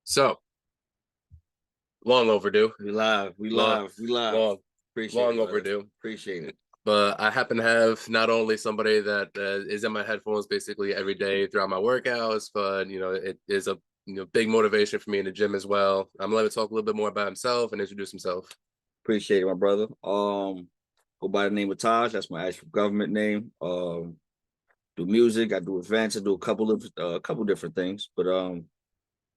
So long overdue, We live. long, long, Appreciate it, long brother. overdue. Appreciate it. But I happen to have not only somebody that is in my headphones basically every day throughout my workouts, but it is a big motivation for me in the gym as well. I'm gonna let him talk a little bit more about himself and introduce himself. Appreciate it, my brother. Go by the name of Taj. That's my actual government name. Do music. I do events. I do a couple different things. But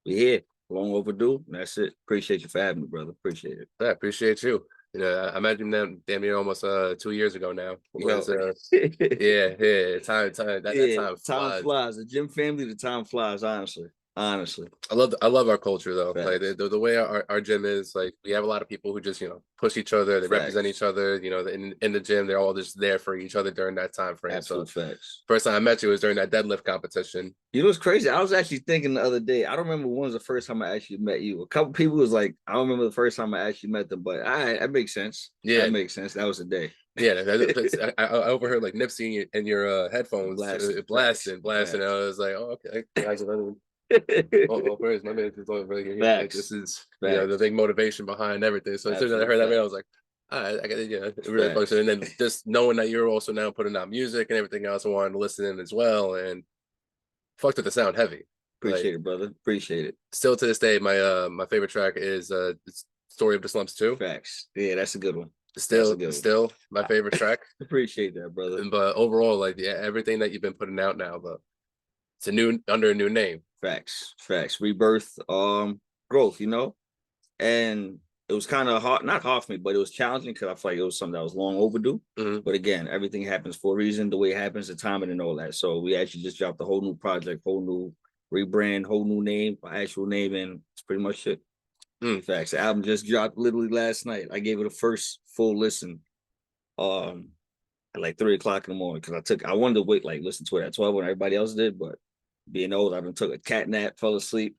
we here. Long overdue. And that's it. Appreciate you for having me, brother. Appreciate it. Yeah, I appreciate you. I imagine that damn near almost 2 years ago now. Well, Yeah, that yeah, time time flies. flies. The gym family, the time flies. Honestly. I love our culture though. Like Facts. the way our gym is, like we have a lot of people who just push each other, they represent Facts. each other. In the gym, they're all just there for each other during that time frame. So Absolute facts. first time I met you was during that deadlift competition. You know what's crazy? I was actually thinking the other day. I don't remember when was the first time I actually met you. A couple people was like, I don't remember the first time I actually met them, but that makes sense. Yeah, That makes sense. That was the day. yeah. I overheard like Nipsey in your headphones blasting. Facts. I was like, oh, okay. Where's my man? Like, Facts. this is Facts. the big motivation behind everything. So as soon as I Absolute heard that, facts. I was like, all right, I got it. Yeah, it really functions. And then just knowing that you're also now putting out music and everything else, I wanted to listen in as well. And fucked with the sound heavy. Appreciate Like, it, brother. Appreciate it. still to this day, my favorite track is Story of the Slumps 2. Facts. Yeah, that's a good one. Still my favorite track. Appreciate that, brother. But overall, like everything that you've been putting out now, but it's under a new name. Facts. Rebirth, growth, and it was kind of hard, not hard for me, but it was challenging because I feel like it was something that was long overdue. Mm-hmm. But again, everything happens for a reason, the way it happens, the timing and all that. So we actually just dropped a whole new project, whole new rebrand, whole new name, my actual name, and it's pretty much it. In fact, the album just dropped literally last night. I gave it a first full listen at like 3 o'clock in the morning because I wanted to wait, like listen to it at 12 when everybody else did, but being old, I done took a cat nap, fell asleep.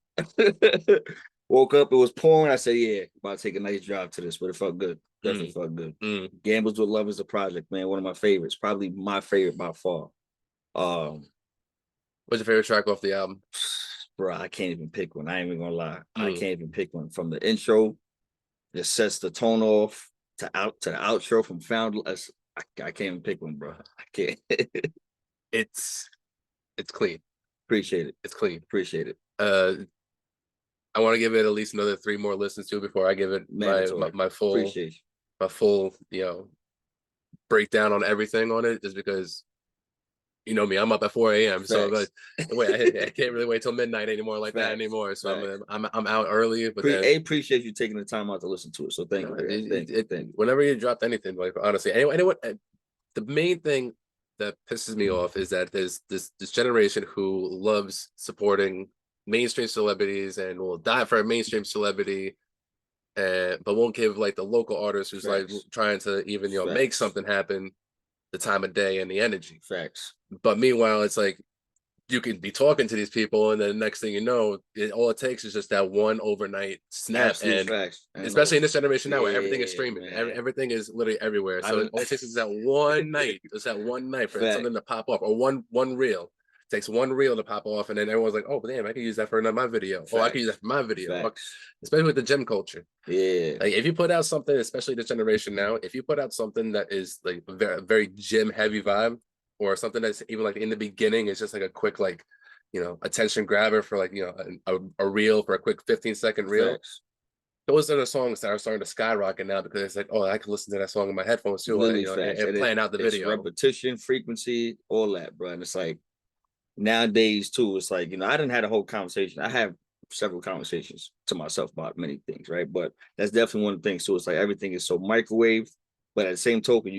Woke up, it was pouring. I said, yeah, about to take a nice drive to this, but it felt good. Definitely felt good. Gambles with Love is a project, man. One of my favorites, probably my favorite by far. What's your favorite track off the album? Bro, I can't even pick one. I ain't even gonna lie. I can't even pick one. From the intro, just sets the tone off to the outro from Found. I can't even pick one, bro. I can't. It's clean. Appreciate it. It's clean. Appreciate it. I want to give it at least another 3 more listens too before I give it my full breakdown on everything on it, just because you know me, I'm up at 4 a.m. So but wait, I can't really wait till midnight anymore like that anymore. So I'm out early. But I appreciate you taking the time out to listen to it. So thank you. Whenever you dropped anything, like honestly, anyone, the main thing that pisses me off is that there's this generation who loves supporting mainstream celebrities and will die for a mainstream celebrity, but won't give like the local artist who's like trying to even make something happen the time of day and the energy. Facts. But meanwhile, it's like you can be talking to these people, and then the next thing you know, all it takes is just that one overnight snap. And especially in this generation now, where everything is streaming, everything is literally everywhere. So all it takes is that one night, for something to pop off, or one reel. It takes one reel to pop off, and then everyone's like, "Oh, damn, I can use that for my video. Oh, I can use that for my video." Especially with the gym culture. Yeah. Like if you put out something, especially this generation now, if you put out something that is like a very gym heavy vibe, or something that's even like in the beginning, it's just like a quick attention grabber for like a reel for a quick 15-second reel. Those are the songs that are starting to skyrocket now because it's like, oh, I can listen to that song in my headphones too, and plan out the video. Repetition, frequency, all that, bro. And it's like nowadays too, it's like, I didn't have a whole conversation. I have several conversations to myself about many things, right? But that's definitely one of the things too. It's like everything is so microwave, but at the same token,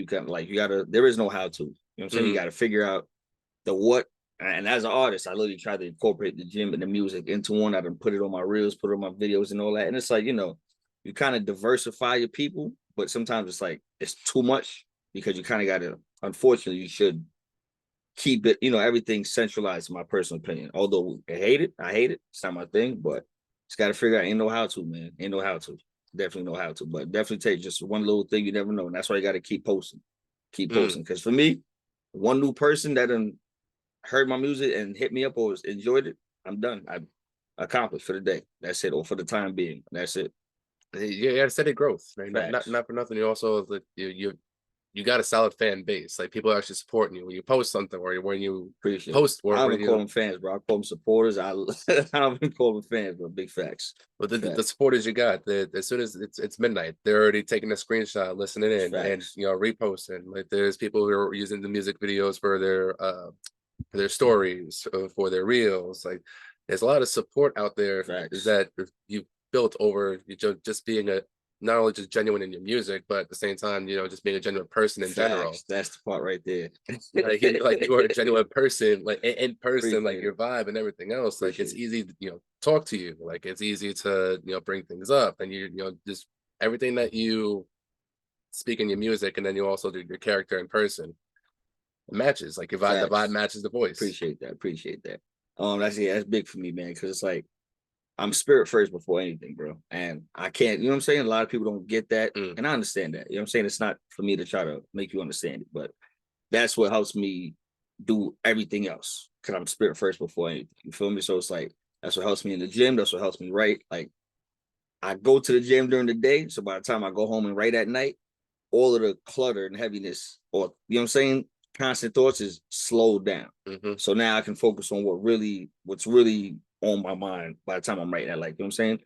there is no how to. You know what I'm saying? You got to figure out the what. And as an artist, I literally try to incorporate the gym and the music into one. I done put it on my reels, put it on my videos and all that. And it's like, you kind of diversify your people, but sometimes it's like, it's too much because you kind of got to, unfortunately, you should keep it, everything centralized, in my personal opinion. Although I hate it. It's not my thing, but it's got to figure out, ain't no how to, man. Ain't no how to. Definitely know how to, but definitely take just one little thing, you never know. And that's why you got to keep posting. Because for me, one new person that heard my music and hit me up or enjoyed it, I'm done. accomplished for the day. That's it, or for the time being. That's it. You got steady growth, right? Not for nothing. You also like you got a solid fan base. Like people are actually supporting you when you post something or when you post. I don't even call them fans, bro. I call them supporters. I don't even call them fans, but big facts. But the supporters you got, as soon as it's midnight, they're already taking a screenshot, listening in, and reposting. Like there's people who are using the music videos for their stories, for their reels. Like there's a lot of support out there that you built over just being not only just genuine in your music, but at the same time, just being a genuine person in general. That's the part right there. like you are a genuine person, like in person, like your vibe and everything else. Like it's easy to talk to you. Like it's easy to bring things up, and just everything that you speak in your music, and then you also do your character in person. It matches, like your vibe. The vibe matches the voice. Appreciate that. That's big for me, man, because it's like I'm spirit first before anything, bro. And I can't, you know what I'm saying? A lot of people don't get that. And I understand that. You know what I'm saying? It's not for me to try to make you understand it, but that's what helps me do everything else. Cause I'm spirit first before anything. You feel me? So it's like that's what helps me in the gym. That's what helps me write. Like I go to the gym during the day. So by the time I go home and write at night, all of the clutter and heaviness, or you know what I'm saying, constant thoughts is slowed down. So now I can focus on what's really on my mind by the time I'm writing at, like, you know what I'm saying?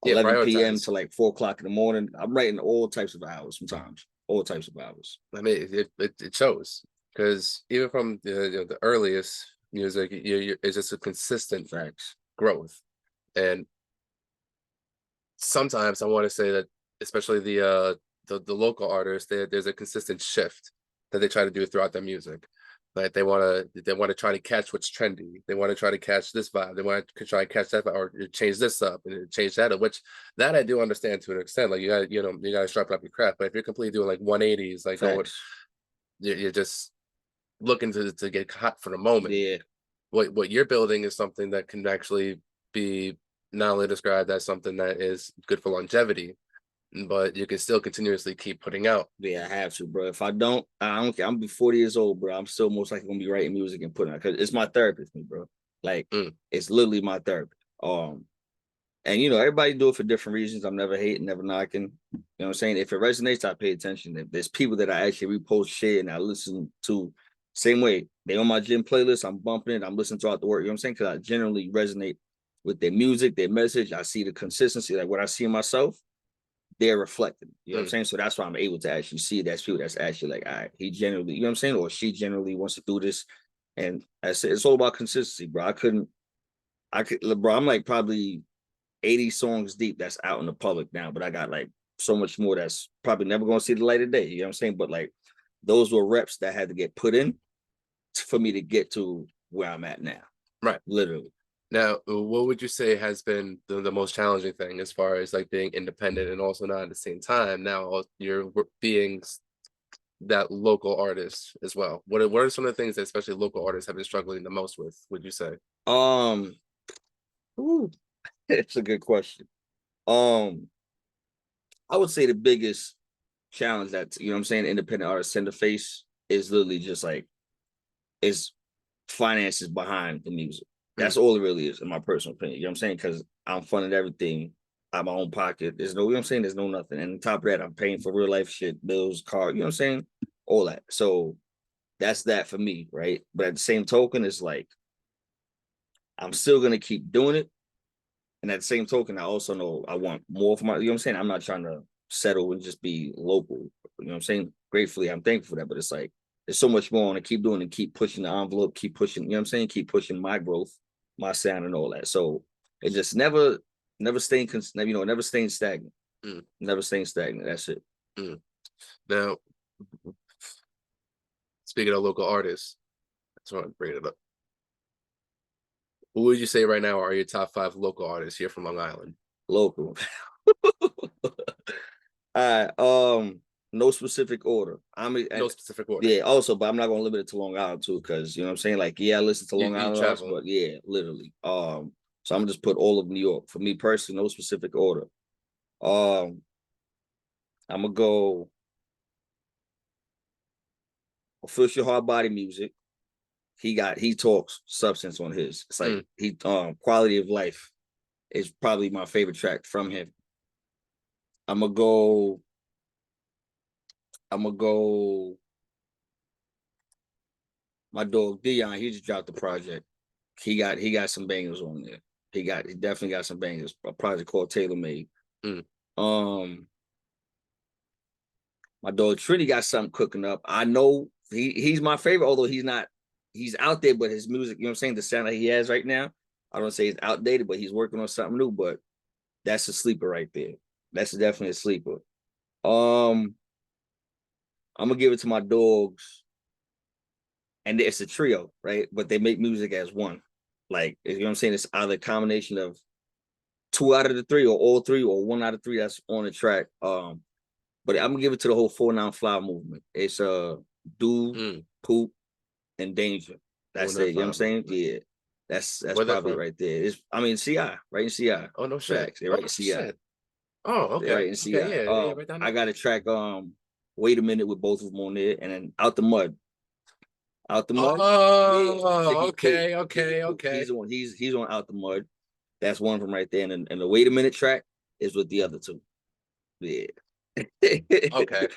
11 p.m. to like 4 o'clock in the morning. I'm writing all types of hours sometimes. All types of hours. I mean, it shows, because even from the earliest music, it's just a consistent growth. And sometimes I want to say that, especially the local artists, there's a consistent shift that they try to do throughout their music. Like they want to try to catch what's trendy. They want to try to catch this vibe. They want to try to catch that vibe, or change this up and change that up. Which that I do understand to an extent. Like you got to sharpen up your craft. But if you're completely doing like 180s, like you're just looking to get hot for the moment. Yeah. What you're building is something that can actually be not only described as something that is good for longevity, but you can still continuously keep putting out. Yeah, I have to, bro. If I don't care. I'm be 40 years old, bro. I'm still most likely gonna be writing music and putting out, because it's my therapy, bro. Like it's literally my therapy. And everybody do it for different reasons. I'm never hating, never knocking. You know what I'm saying? If it resonates, I pay attention. If there's people that I actually repost shit and I listen to, same way, they on my gym playlist, I'm bumping it, I'm listening throughout the work. You know what I'm saying? Because I generally resonate with their music, their message. I see the consistency, like what I see in myself, they're reflecting. You know what I'm saying? So that's why I'm able to actually see that's people that's actually like, all right, he generally, you know what I'm saying? Or she generally wants to do this. And I said, it's all about consistency, bro. Bro, I'm like probably 80 songs deep that's out in the public now, but I got like so much more that's probably never going to see the light of day. You know what I'm saying? But like those were reps that had to get put in for me to get to where I'm at now. Right. Literally. Now, what would you say has been the most challenging thing as far as like being independent and also not at the same time now you're being that local artist as well? What are some of the things that especially local artists have been struggling the most with, would you say? It's a good question. I would say the biggest challenge that, you know what I'm saying, independent artists tend to face is literally just like is finances behind the music. That's all it really is, in my personal opinion. You know what I'm saying? Because I'm funding everything out of my own pocket. There's no, you know what I'm saying? There's no nothing. And on top of that, I'm paying for real life shit, bills, car, you know what I'm saying? All that. So that's that for me, right? But at the same token, it's like I'm still gonna keep doing it. And at the same token, I also know I want more for my, you know what I'm saying? I'm not trying to settle and just be local. You know what I'm saying? Gratefully, I'm thankful for that. But it's like there's so much more I want to keep doing and keep pushing the envelope, keep pushing, you know what I'm saying? Keep pushing my growth, my sound and all that. So it just never staying, never staying stagnant. Never staying stagnant. That's it. Now, speaking of local artists, I just want to bring it up. Who would you say right now are your top 5 local artists here from Long Island? Local. All right. No specific order. No specific order. Yeah, also, but I'm not gonna limit it to Long Island too, because you know what I'm saying? Like, yeah, I listen to Long Island artists, but yeah, literally. So I'm gonna just put all of New York. For me personally, no specific order. I'm gonna go Official Hard Body Music. He talks substance on his. It's like he quality of life. is probably my favorite track from him. I'm gonna go. My dog Dion. He just dropped the project. He got some bangers on there. He definitely got some bangers. A project called Tailor Made. My dog Trinity got something cooking up. I know he's my favorite, although he's out there, but his music, you know what I'm saying, the sound that he has right now, I don't say it's outdated, but he's working on something new. But that's a sleeper right there. That's definitely a sleeper. I'm gonna give it to my dogs, and it's a trio, right? But they make music as one. Like, you know what I'm saying? It's either a combination of 2 out of the 3, or all 3, or 1 out of 3 that's on the track. But I'm gonna give it to the whole 4-9 Fly movement. It's Do, Poop, and Danger. That's it. You know what I'm saying? Yeah. That's probably right there. It's CI, right in CI. Oh, no shit. Facts. They're right in CI. Shit. Oh, okay. They're right in CI. Okay, yeah, right down I got a track, Wait a Minute, with both of them on there, and then Out the Mud. Oh, okay. He's on Out the Mud. That's one of them right there. And the Wait a Minute track is with the other 2. Yeah. Okay.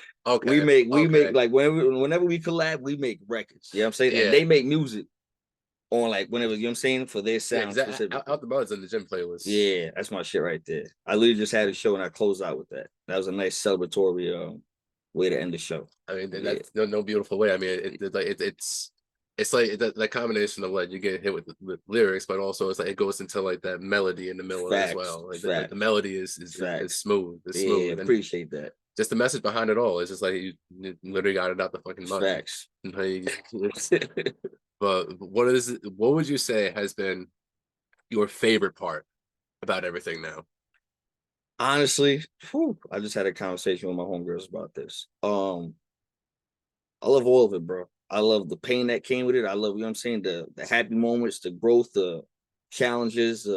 We make like whenever we collab, we make records. You know what I'm saying? Yeah. And they make music on like whenever, you know what I'm saying, for their sound. Yeah, Out the Mud's in the gym playlist. Yeah, that's my shit right there. I literally just had a show and I closed out with that. That was a nice celebratory way to end the show. I mean, that's no beautiful way. I mean, it's like that combination of like you get hit with lyrics, but also it's like it goes into like that melody in the middle as well. Like the melody is smooth. It's smooth. Yeah, appreciate that. Just the message behind it all. It's just like you literally got it out the fucking mud. Facts. But what would you say has been your favorite part about everything now? Honestly, I just had a conversation with my homegirls about this. I love all of it, bro. I love the pain that came with it. I love, you know what I'm saying, the happy moments, the growth, the challenges,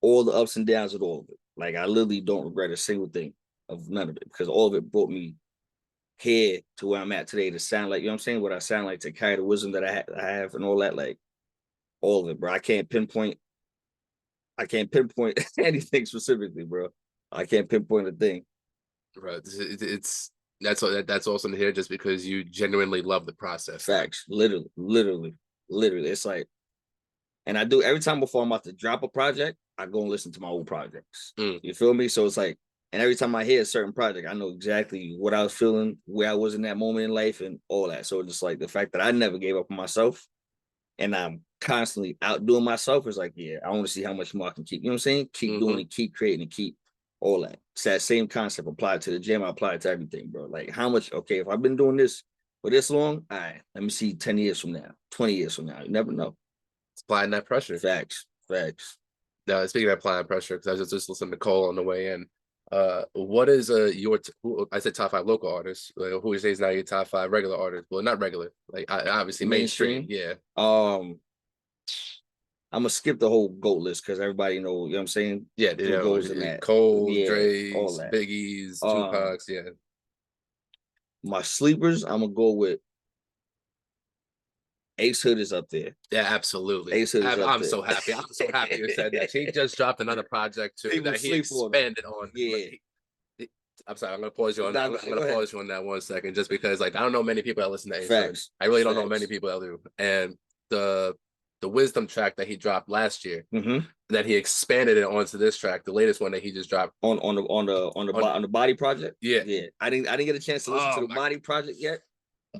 all the ups and downs of all of it. Like, I literally don't regret a single thing of none of it, because all of it brought me here to where I'm at today, to sound like, you know what I'm saying, what I sound like, to carry the wisdom that I have and all that, like, all of it, bro. I can't pinpoint anything specifically, bro. I can't pinpoint a thing. Right. That's awesome to hear, just because you genuinely love the process. Facts. Literally. It's like, and I do every time before I'm about to drop a project, I go and listen to my old projects. You feel me? So it's like, and every time I hear a certain project, I know exactly what I was feeling, where I was in that moment in life, and all that. So just like the fact that I never gave up on myself, and I'm constantly outdoing myself, is like, yeah, I want to see how much more I can keep. You know what I'm saying? Keep doing it, keep creating, and keep all that. It's that same concept applied to the gym. I apply it to everything, bro. Like, how much? Okay, if I've been doing this for this long, all right, let me see 10 years from now, 20 years from now. You never know. It's applying that pressure. Facts. Now, speaking of applying pressure, because I was just listening to Cole on the way in. What is I said top 5 local artists? Who would you say is now your top 5 regular artists? Well, not regular, like obviously mainstream. Yeah. I'm gonna skip the whole GOAT list, because everybody know, you know what I'm saying? Yeah, goes in that. Cole, Dre's, Biggie's, Tupac's, yeah. My sleepers, I'm gonna go with Ace Hood is up there. Yeah, absolutely. Ace Hood is I'm so happy. I'm so happy you said that. He just dropped another project too that he expanded on. Yeah. I'm sorry. I'm gonna pause you on. I'm gonna pause you on that 1 second, just because like I don't know many people that listen to Ace Hood. I really don't know many people that do. And the Wisdom track that he dropped last year, that he expanded it onto this track, the latest one that he just dropped on the Body project. Yeah. I didn't get a chance to listen to the Body project yet,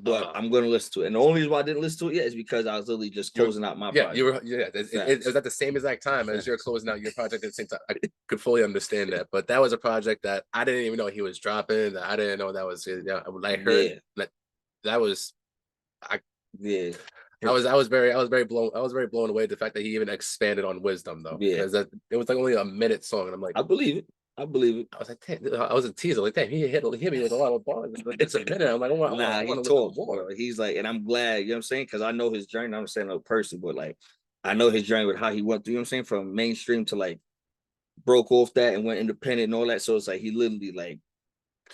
but I'm gonna listen to it. And the only reason why I didn't listen to it yet is because I was literally just closing out my project. It was at the same exact time as you're closing out your project at the same time. I could fully understand that, but that was a project that I didn't even know he was dropping. I didn't know that was. I heard that was. I was very blown away at the fact that he even expanded on Wisdom, though. Yeah, because it was like only a minute song, and I'm like, I believe it. I was like, damn, I was a teaser, like, damn, he hit me with a lot of bars. It's a minute. I'm like, I want to talk more. He's like, and I'm glad, you know what I'm saying, because I know his journey. I'm saying no person, but like, I know his journey with how he went through. You know what I'm saying, from mainstream to like broke off that and went independent and all that. So it's like he literally like.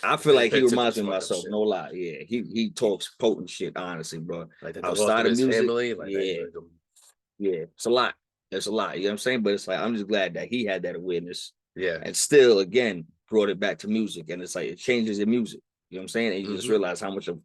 I feel like he reminds me of myself, no lie. Yeah, he talks potent shit, honestly, bro. Like outside of music, family, yeah, it's a lot. It's a lot, you know what I'm saying? But it's like, I'm just glad that he had that awareness. Yeah. And still, again, brought it back to music. And it's like, it changes your music. You know what I'm saying? And you just realize how much of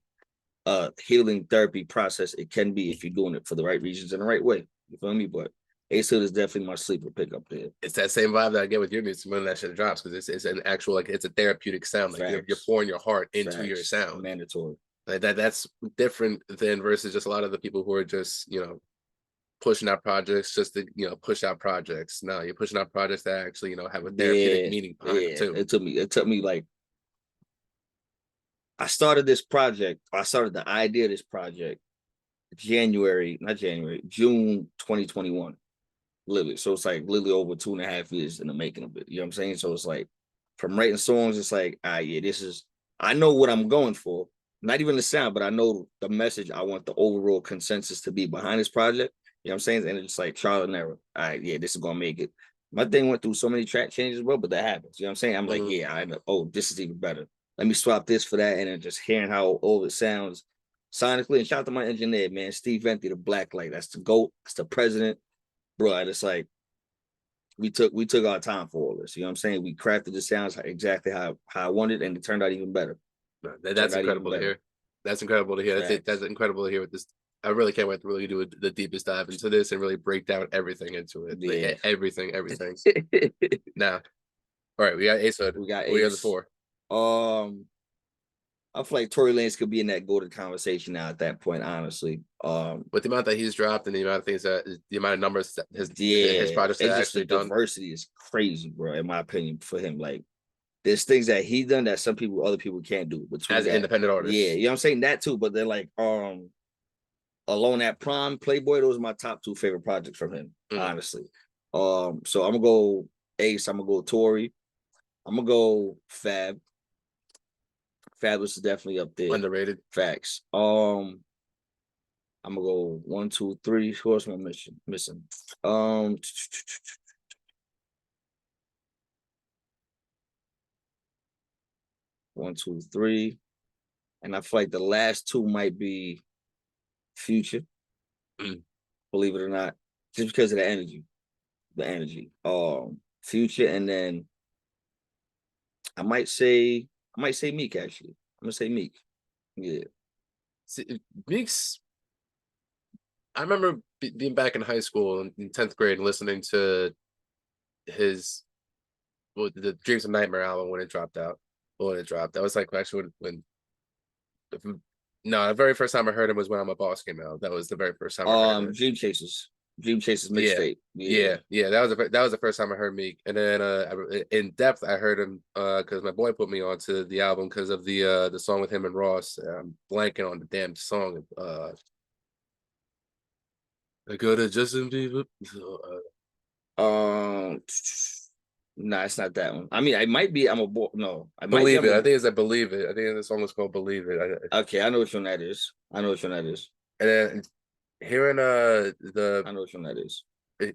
a healing therapy process it can be if you're doing it for the right reasons and the right way. You feel me? But Ace Hood is definitely my sleeper pick up there. It's that same vibe that I get with your music when that shit drops, because it's an actual, like, it's a therapeutic sound. Like you're pouring your heart into your sound. Mandatory. Like that's different than versus just a lot of the people who are just, pushing out projects just to, push out projects. No, you're pushing out projects that actually, have a therapeutic meaning behind it too. It took me like, I started this project, I started the idea of this project June 2021. Literally. So it's like literally over 2.5 years in the making of it. You know what I'm saying? So it's like, from writing songs, it's like, I know what I'm going for. Not even the sound, but I know the message I want the overall consensus to be behind this project. You know what I'm saying? And it's like trial and error. All right, yeah, this is gonna make it. My thing went through so many track changes, bro, but that happens. You know what I'm saying? I'm like, yeah, I know. Oh, this is even better. Let me swap this for that, and then just hearing how all it sounds sonically. And shout out to my engineer, man, Steve Venti, the Black Light. That's the GOAT. That's the president, bro. It's like we took our time for all this. You know what I'm saying? We crafted the sounds exactly how I wanted, and it turned out even better. That's incredible to hear. That's incredible to hear. That's incredible to hear with this. I really can't wait to really do the deepest dive into this and really break down everything into it. Yeah. Like, everything. Now, all right, we got Ace Hood. We got the other four. I feel like Tory Lanez could be in that golden conversation now at that point, honestly. With the amount that he's dropped and the amount of things the amount of numbers that his projects have actually done. Diversity is crazy, bro, in my opinion, for him. Like, there's things that he done that other people can't do. As an independent artist. Yeah, you know what I'm saying? That too, but they're like, Alone at Prom, Playboy, those are my top 2 favorite projects from him, honestly. So I'm gonna go Ace, I'm gonna go Tory, I'm gonna go Fab. Fabulous is definitely up there. Underrated. Facts. I'm gonna go 1, 2, 3. Who else am I missing? 1, 2, 3. And I feel like the last 2 might be Future. Believe it or not. Just because of the energy. Future, and then I might say Meek, actually. I'm gonna say Meek. Yeah. See, Meek's, I remember being back in high school in 10th grade and listening to his the Dreams of Nightmare album when it dropped out. That was like actually when the very first time I heard him was when I'm a Boss came out. That was the very first time I heard him. Dream Chasers mixtape. Yeah. That was the first time I heard Meek, and then in depth I heard him because my boy put me onto the album because of the song with him and Ross. I'm blanking on the damn song. I go to Justin Bieber. Nah, it's not that one. I mean, it might be. No, I Believe It. I think it's that Believe It. I think the song was called Believe It. Okay, I know which one that is. And then hearing I know which one that is.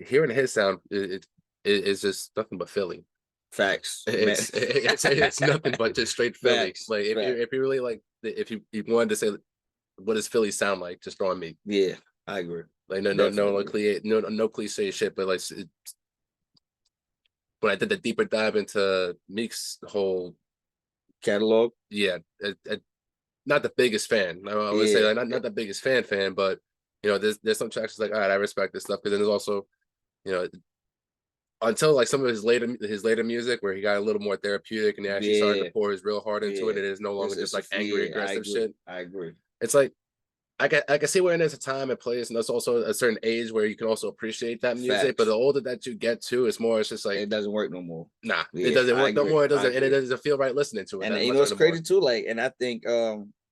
Hearing his sound, it's just nothing but Philly. Facts. It's nothing but just straight Philly. Facts. Like if you really like, if you wanted to say what does Philly sound like, just throw on Meek. Yeah, I agree. Like no cliche shit, but like when I did the deeper dive into Meek's whole catalog, not the biggest fan. I would say like not the biggest fan, but there's some tracks like, all right, I respect this stuff, because then there's also, until like some of his later music where he got a little more therapeutic and he actually started to pour his real heart into it. It is no longer just like angry, aggressive shit. I agree. It's like I can see where there's a time and place, and there's also a certain age where you can also appreciate that music. Facts. But the older that you get to, it's just like it doesn't work no more. Nah, it doesn't work no more. It doesn't feel right listening to it. And you know what's crazy too? Like, and I think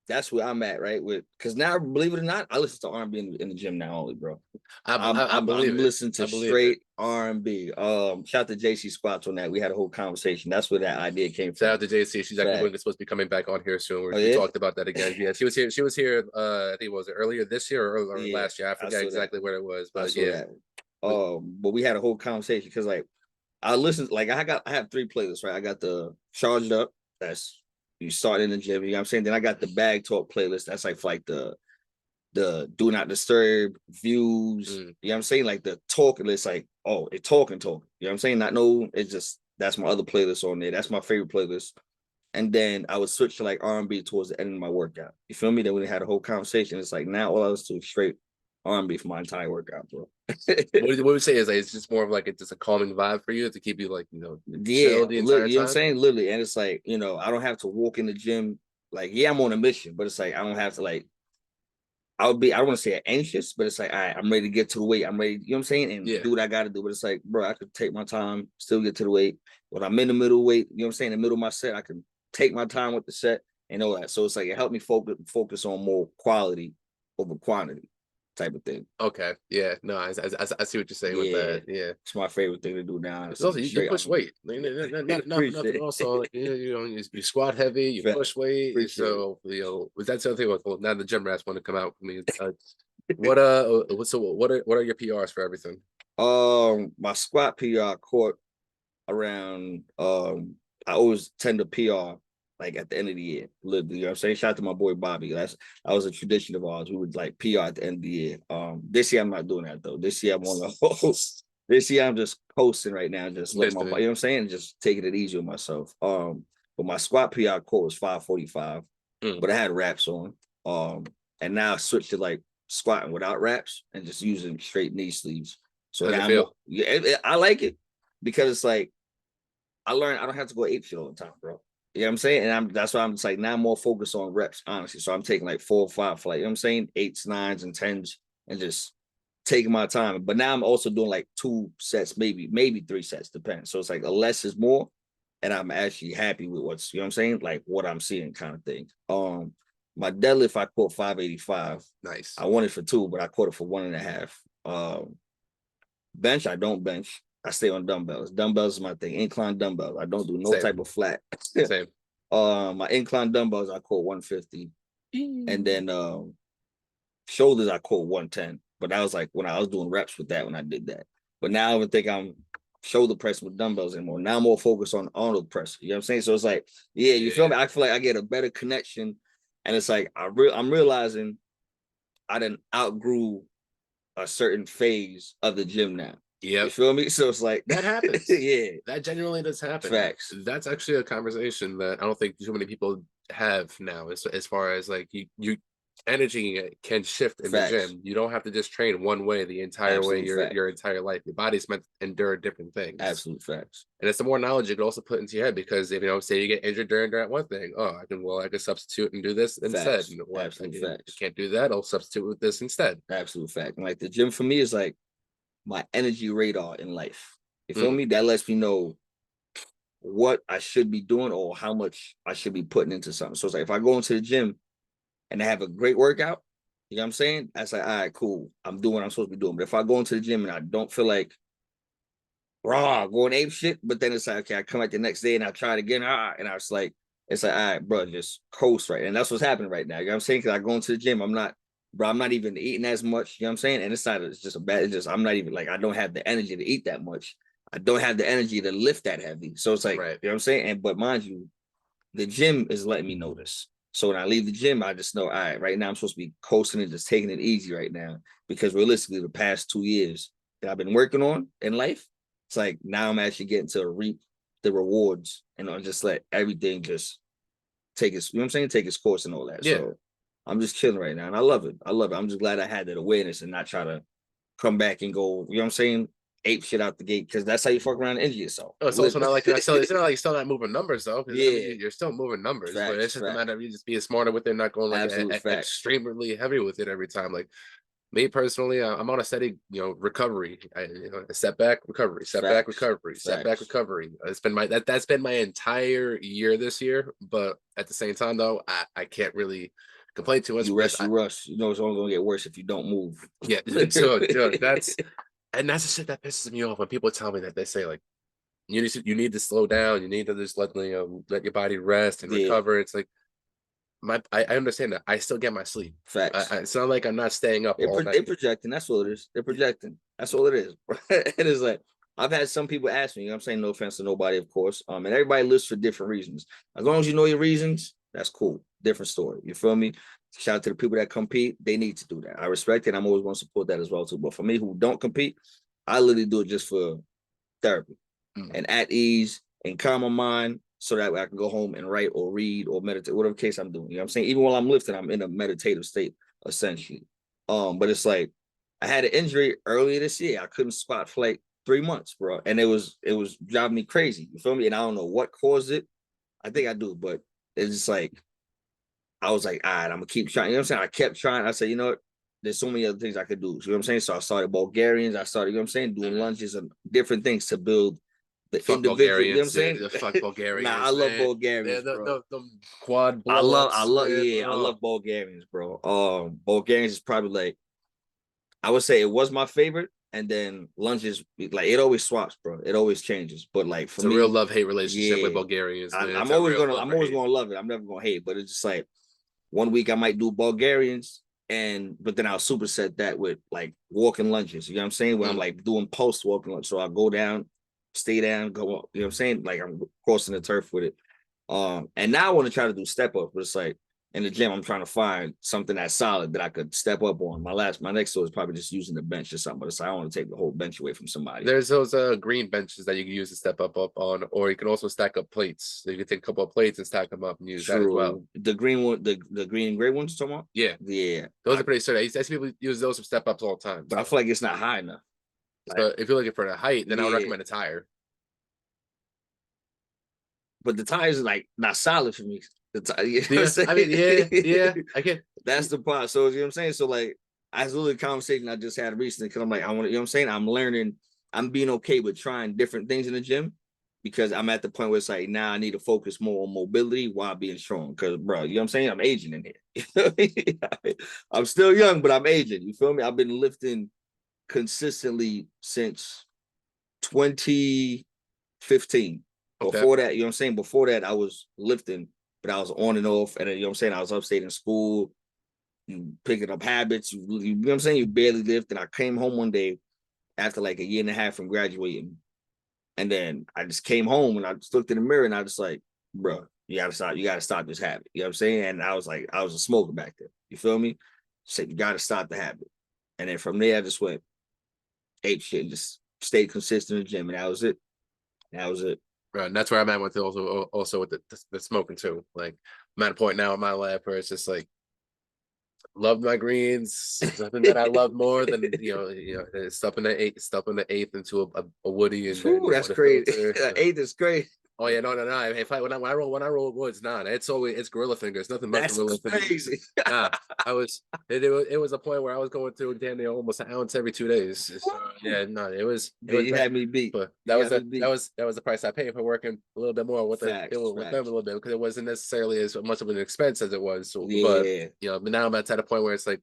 that's where I'm at, right? Because now, believe it or not, I listen to R&B in the gym now only, bro. I'm listening to straight R&B. Shout out to JC Squats on that. We had a whole conversation. That's where that idea came from. Shout out to JC. She's actually supposed to be coming back on here soon. We talked about that again. Yeah, she was here. She was here. I think was it earlier this year or last year? I forget exactly what it was, but yeah. But we had a whole conversation because like I listened. Like I have 3 playlists, right? I got the Charged Up. That's you start in the gym, you know what I'm saying? Then I got the Bag Talk playlist. That's like the the do not disturb views. You know what I'm saying? Like the talking, it's like, oh, it's talking. You know what I'm saying? Not no, it's just that's my other playlist on there. That's my favorite playlist. And then I would switch to like R&B towards the end of my workout. You feel me? Then we had a whole conversation. It's like now all I was to straight R&B for my entire workout, bro. What would you say is like it's just more of like it's just a calming vibe for you to keep you like chill the entire time? You know what I'm saying? Literally. And it's like, I don't have to walk in the gym. Like, yeah, I'm on a mission, but it's like I don't have to like I don't want to say anxious, but it's like, all right, I'm ready to get to the weight. I'm ready, you know what I'm saying? And do what I got to do. But it's like, bro, I could take my time, still get to the weight. When I'm in the middle weight, you know what I'm saying? In the middle of my set, I can take my time with the set and all that. So it's like, it helped me focus on more quality over quantity type of thing. Okay. Yeah. No, I see what you're saying with that. Yeah. It's my favorite thing to do now. It's also you push weight. Nothing also, you squat heavy, you push weight. So was that something? Well, now the gym rats want to come out for me. What are your PRs for everything? My squat PR caught around I always tend to PR like at the end of the year. Literally, you know what I'm saying? Shout out to my boy Bobby. That was a tradition of ours. We would like PR at the end of the year. This year I'm not doing that though. This year I'm on the host. This year I'm just posting right now, just letting my, you know what I'm saying, just taking it easy with myself. But my squat PR quote was 545, but I had wraps on. And now I switched to like squatting without wraps and just using straight knee sleeves. So now I like it because it's like I learned I don't have to go ape shit all the time, bro. You know what I'm saying? And that's why I'm just like now I'm more focused on reps, honestly. So I'm taking like 4 or 5 for like, you know what I'm saying? 8s, 9s, and 10s and just taking my time. But now I'm also doing like 2 sets, maybe 3 sets, depends. So it's like a less is more. And I'm actually happy with what's, you know what I'm saying? Like what I'm seeing kind of thing. My deadlift, I caught 585. Nice. I wanted for 2, but I caught it for 1.5. Bench, I don't bench. I stay on dumbbells. Dumbbells is my thing. Incline dumbbells. I don't do no type of flat. Same. My incline dumbbells, I caught 150. And then shoulders, I caught 110. But that was like when I was doing reps with that when I did that. But now I don't think I'm shoulder pressing with dumbbells anymore. Now I'm more focused on Arnold press. You know what I'm saying? So it's like, you feel me? I feel like I get a better connection. And it's like I'm realizing I done outgrew a certain phase of the gym now. Yeah, you feel me? So it's like that happens. That genuinely does happen. Facts. That's actually a conversation that I don't think too many people have now. As far as like you energy can shift in the gym. You don't have to just train one way the entire way your entire life. Your body's meant to endure different things. Absolute facts. And it's the more knowledge you can also put into your head because if say you get injured during one thing, I can substitute and do this instead. Absolute facts. Can't do that. I'll substitute with this instead. Absolute fact. And like the gym for me is like my energy radar in life. You feel me? That lets me know what I should be doing or how much I should be putting into something. So it's like if I go into the gym and I have a great workout, you know what I'm saying? That's like, all right, cool. I'm doing what I'm supposed to be doing. But if I go into the gym and I don't feel like going ape shit, but then it's like, okay, I come back the next day and I try it again. And I was like, it's like, all right, bro, just coast right. And that's what's happening right now. You know what I'm saying? Because I go into the gym, I'm not even eating as much. You know what I'm saying? And it's just I'm not even like, I don't have the energy to eat that much. I don't have the energy to lift that heavy. So it's like, you know what I'm saying? But mind you, the gym is letting me know this. So when I leave the gym, I just know, all right, right now I'm supposed to be coasting and just taking it easy right now. Because realistically, the past 2 years that I've been working on in life, it's like now I'm actually getting to reap the rewards and I'll just let everything just take its, you know what I'm saying? Take its course and all that. Yeah. So I'm just chilling right now and I love it. I'm just glad I had that awareness and not try to come back and go, you know what I'm saying? Ape shit out the gate because that's how you fuck around and injure yourself. Oh, it's also not like it's not like you're still not moving numbers though. You're still moving numbers, but it's just a matter of you just being smarter with it, not going like extremely heavy with it every time. Like me personally, I'm on a steady, recovery. A setback, recovery, setback, recovery, setback, recovery. It's been that's been my entire year this year. But at the same time, though, I can't really complain too much. You rush. You know it's only gonna get worse if you don't move. Yeah, so that's the shit that pisses me off when people tell me that they say like you need to slow down, you need to just let your body rest and recover. It's like I understand that I still get my sleep. Facts. It's not like I'm not staying up all night. They're projecting. That's all it is. They're projecting. That's all it is. It is like I've had some people ask me. You know what I'm saying, no offense to nobody, of course. And everybody lives for different reasons. As long as you know your reasons, that's cool. Different story. You feel me? Shout out to the people that compete. They need to do that. I respect it. I'm always going to support that as well too. But for me, who don't compete, I literally do it just for therapy and at ease and calm my mind so that I can go home and write or read or meditate, whatever case I'm doing. You know what I'm saying? Even while I'm lifting, I'm in a meditative state, essentially. But it's like I had an injury earlier this year. I couldn't squat for like 3 months, bro. And it was driving me crazy. You feel me? And I don't know what caused it. I think I do, but it's just like I was like, all right, I'm gonna keep trying. You know what I'm saying? I kept trying. I said, you know what? There's so many other things I could do. You know what I'm saying? So I started Bulgarians. I started, you know what I'm saying, doing lunges and different things to build the individual. You know what I'm saying? Yeah, fuck Bulgarians. Nah, I love Bulgarians, bro. The quad I love Bulgarians, bro. Bulgarians is probably like, I would say it was my favorite. And then lunges, like it always swaps, bro. It always changes. But like for me, it's a real love-hate relationship with Bulgarians. I'm always gonna love it. I'm never gonna hate. But it's just like 1 week I might do Bulgarians, but then I'll superset that with like walking lunges. You know what I'm saying? Where I'm like doing post walking lunges. So I go down, stay down, go up. You know what I'm saying? Like I'm crossing the turf with it. And now I want to try to do step up, but it's like in the gym, I'm trying to find something that's solid that I could step up on. My next goal is probably just using the bench or something, but it's like I don't want to take the whole bench away from somebody. There's those green benches that you can use to step up on, or you can also stack up plates. So you can take a couple of plates and stack them up and use that as well. The green one, the green and gray ones, talking about? Yeah. Those are pretty certain. I see people use those for step ups all the time. But I feel like it's not high enough. So if you're looking for the height, then I would recommend a tire. But the tires are like not solid for me. I get. That's the part. So you know what I'm saying? So like, that's a little conversation I just had recently because I'm like, I want to, you know what I'm saying? I'm learning, I'm being okay with trying different things in the gym because I'm at the point where it's like, now I need to focus more on mobility while being strong. Because, bro, you know what I'm saying? I'm aging in here. I'm still young, but I'm aging. You feel me? I've been lifting consistently since 2015. Okay. Before that, you know what I'm saying? Before that, I was lifting, but I was on and off. And then, you know what I'm saying? I was upstate in school, you picking up habits. You know what I'm saying? You barely lift. And I came home one day after like a year and a half from graduating. And then I just came home and I just looked in the mirror and I just like, bro, you gotta stop this habit. You know what I'm saying? And I was like, I was a smoker back then. You feel me? Said you gotta stop the habit. And then from there I just went ape shit and just stayed consistent in the gym. And that was it. Right, and that's where I'm at with also with the smoking too. Like I'm at a point now in my life where it's just like love my greens. Nothing that I love more than stuffing the eighth into a woody and that's crazy. Eighth is crazy. Oh yeah, no. If when I roll woods, it's gorilla fingers. Nothing but gorilla fingers. It was a point where I was going through damn near almost an ounce every 2 days. So, you had me beat. But that was the price I paid for working a little bit more with them a little bit because it wasn't necessarily as much of an expense as it was. So, but now I'm at a point where it's like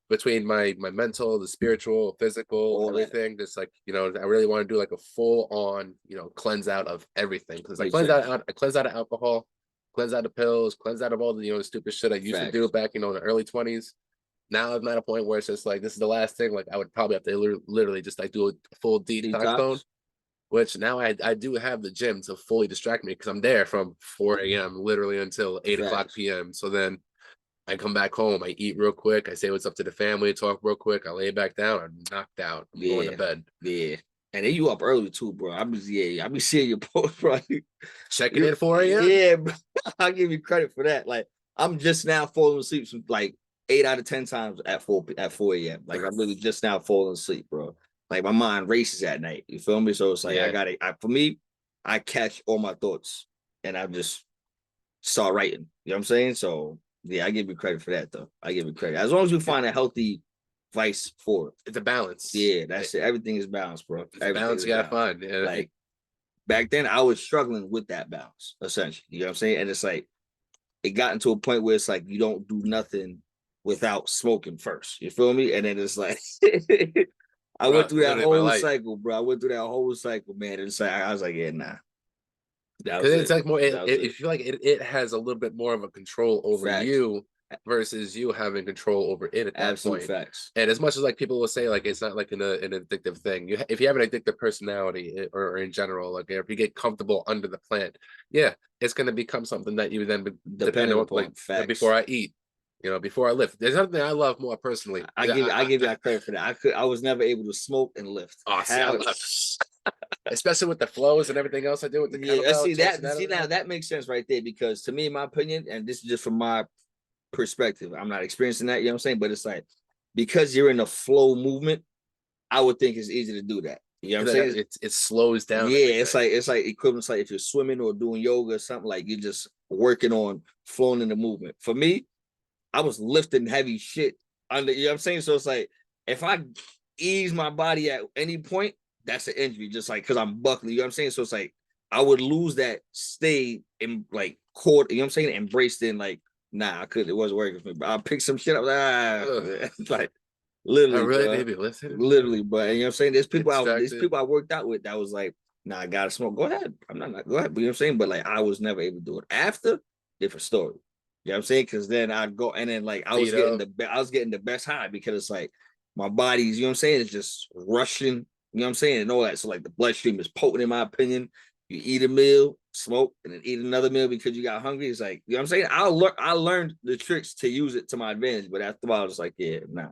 between my mental, the spiritual, physical, everything, just like I really want to do like a full on cleanse out of everything because I cleanse out of alcohol, cleanse out of pills, cleanse out of all the stupid shit I used to do back in the early 20s. Now I'm at a point where it's just like this is the last thing. Like I would probably have to literally just like do a full detox zone, which now I do have the gym to fully distract me because I'm there from 4 a.m. literally until 8 o'clock p.m. So then I come back home, I eat real quick, I say what's up to the family, talk real quick, I lay back down, I'm knocked out, I'm going to bed. Yeah. And then you up early too, bro. I be seeing your post, bro. Checking in 4 a.m. Yeah, bro. I'll give you credit for that. Like I'm just now falling asleep some like 8 out of 10 times at 4 a.m. Like I'm really just now falling asleep, bro. Like my mind races at night. You feel me? So it's like for me, I catch all my thoughts and I just start writing. You know what I'm saying? So yeah, I give you credit for that, though. I give you credit. As long as you find a healthy vice for it. It's a balance. Yeah, that's it. Everything is balanced, bro. Balance you gotta find. Yeah. Like back then, I was struggling with that balance, essentially. You know what I'm saying? And it's like, it got into a point where it's like, you don't do nothing without smoking first. You feel me? And then it's like, I went through that whole cycle, bro. I went through that whole cycle, man. And it's like, I was like, yeah, nah. Because it's like more. It feel like it has a little bit more of a control over you versus you having control over it at that point. Facts. And as much as like people will say like it's not like an addictive thing. If you have an addictive personality or in general, like if you get comfortable under the plant, it's going to become something that you then depend on. Like before I eat, before I lift. There's something I love more personally. I give you credit for that. I was never able to smoke and lift. Oh, especially with the flows and everything else I do with the kettlebell. See now that makes sense right there, because to me, in my opinion, and this is just from my perspective, I'm not experiencing that, you know what I'm saying? But it's like, because you're in a flow movement, I would think it's easy to do that. You know what I'm saying? It slows down. Yeah, everything. It's like equivalent. Like if you're swimming or doing yoga or something, like you're just working on flowing in the movement. For me, I was lifting heavy shit under, you know what I'm saying? So it's like, if I ease my body at any point, that's an injury, just like, because I'm buckling, you know what I'm saying? So it's like, I would lose that stay in like cord, you know what I'm saying? Embraced in like, nah, it wasn't working for me. But I picked some shit up, like, literally, I really need to be lifting. Literally, but you know what I'm saying? There's people I worked out with that was like, nah, I gotta smoke. Go ahead. I'm not go ahead. But you know what I'm saying? But like, I was never able to do it. After, different story. You know what I'm saying? Because then I'd go, and then like I was getting the best high, because it's like my body's, you know what I'm saying, it's just rushing, you know what I'm saying, and all that. So like the bloodstream is potent, in my opinion. You eat a meal, smoke, and then eat another meal because you got hungry. It's like, you know what I'm saying? I learned the tricks to use it to my advantage, but after a while, I was like, yeah, nah.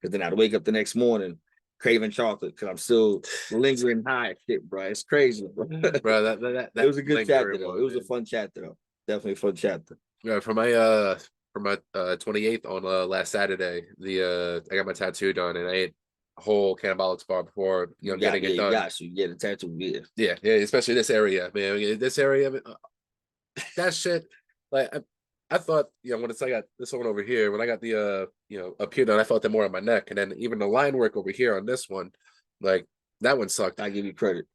Because then I'd wake up the next morning craving chocolate because I'm still lingering high. Shit, bro, it's crazy, bro. Bro, that it was a good chapter though. It was a fun chapter though. Definitely a fun chapter. Yeah, for my 28th on last Saturday, I got my tattoo done, and I ate a whole cannabolics bar before getting it done. You get a tattoo, yeah, especially this area, man. This area, that shit. Like I thought, when I got this one over here, when I got the up here done, I felt it more on my neck, and then even the line work over here on this one, like that one sucked. I give you credit.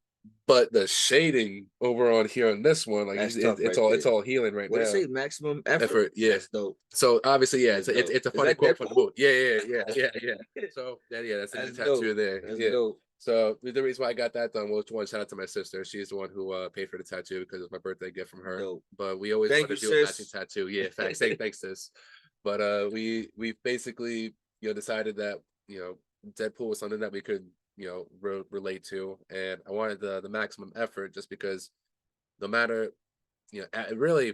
But the shading over on here on this one, like it's all healing right now. What is it? Maximum effort. Yeah. That's dope. So obviously, yeah, it's a funny quote from the book. Yeah. So that's a tattoo there. That's yeah. Dope. So the reason why I got that done was, one, shout out to my sister. She's the one who paid for the tattoo because it was my birthday gift from her. Dope. But we always want to do a matching tattoo. Yeah, thanks, sis. But we basically decided that Deadpool was something that we could relate to, and I wanted the maximum effort, just because no matter really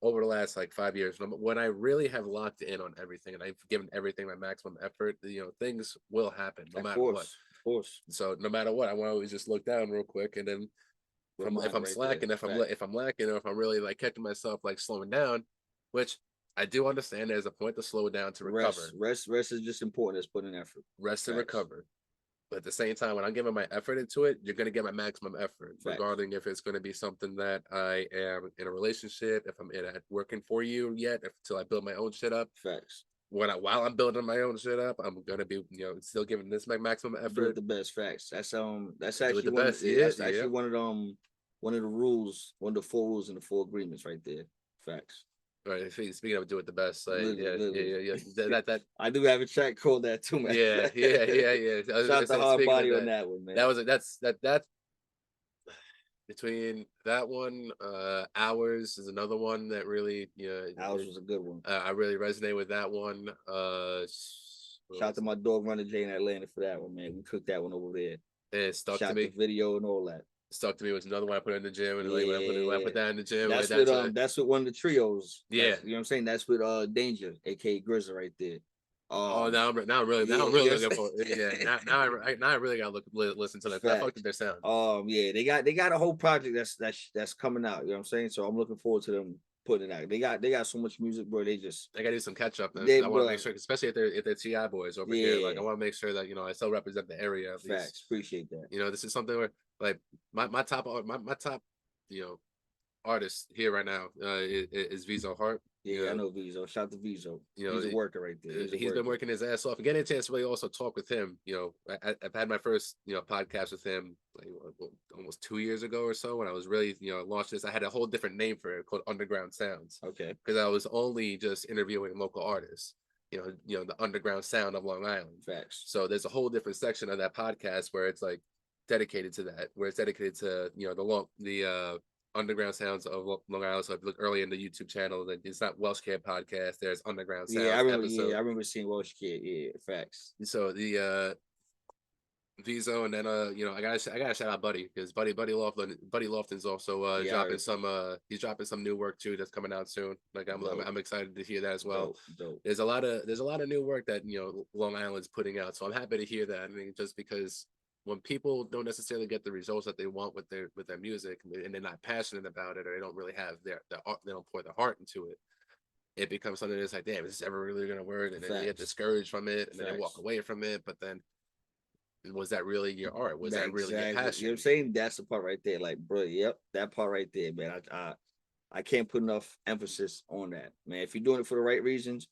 over the last like 5 years, when I really have locked in on everything and I've given everything my maximum effort, things will happen no matter what. Of course. So no matter what, I want to always just look down real quick, and then if I'm slacking, if I'm lacking, or if I'm really like catching myself like slowing down, which I do understand there's a point to slow down to recover. Rest is just important as putting effort. Rest and recover. But at the same time, when I'm giving my effort into it, you're going to get my maximum effort, regarding if it's going to be something that I am in a relationship, if I'm working for you yet, until I build my own shit up. Facts. While I'm building my own shit up, I'm going to be, still giving this my maximum effort. Do it the best. Facts. That's actually the best. That's actually one of the rules, one of the 4 rules and the 4 agreements right there. Facts. Right. Speaking of do it the best, like literally. That I do have a track called that too, man. Yeah. Shout out to Hard Body on that one, man. That's between that one, Hours is another one that really, Hours was a good one. I really resonate with that one. Shout out to my dog Runner J in Atlanta for that one, man. We cooked that one over there. It stuck to me. The video and all that. Stuck to me was another one I put in the gym, and when I put that in the gym, that's what one of the trios. Yeah, you know what I'm saying. That's with Danger, aka Grizzly, right there. Now I'm really looking for it. Yeah, now I really gotta listen to that. I fucked with their sound. Yeah, they got a whole project that's coming out. You know what I'm saying? So I'm looking forward to them putting it out. They got so much music, bro. They gotta do some catch up. I want to make sure, especially if they're TI boys over here. Like I want to make sure that I still represent the area. Facts. Appreciate that. This is something where like my top artist here right now is Vizo Hart. Yeah, I know Vizo. Shout out to Vizo. He's a worker right there. He's been working his ass off. And getting a chance to really also talk with him. I've had my first podcast with him like almost 2 years ago or so, when I was really launched this. I had a whole different name for it called Underground Sounds. Okay. Because I was only just interviewing local artists. The underground sound of Long Island. Facts. So there's a whole different section of that podcast where it's like dedicated to that, where it's dedicated to the underground sounds of Long Island. So if you look early in the YouTube channel, that it's not Welshcare podcast. There's underground sounds. I remember seeing Welshcare. Yeah, facts. So Viso, and then I gotta shout out Buddy, because Buddy Lofton's also dropping he's dropping some new work too that's coming out soon. Like I'm excited to hear that as well. Dope. There's a lot of new work that Long Island's putting out, so I'm happy to hear that. I mean, just because when people don't necessarily get the results that they want with their music, and they're not passionate about it, or they don't really have they don't pour their heart into it, it becomes something that's like, damn, is this ever really gonna work? And then they get discouraged from it, and then they walk away from it. But then, was that really your art? Was that really your passion? You know what I'm saying? That's the part right there. Like, bro, yep, that part right there, man. I can't put enough emphasis on that, man. If you're doing it for the right reasons,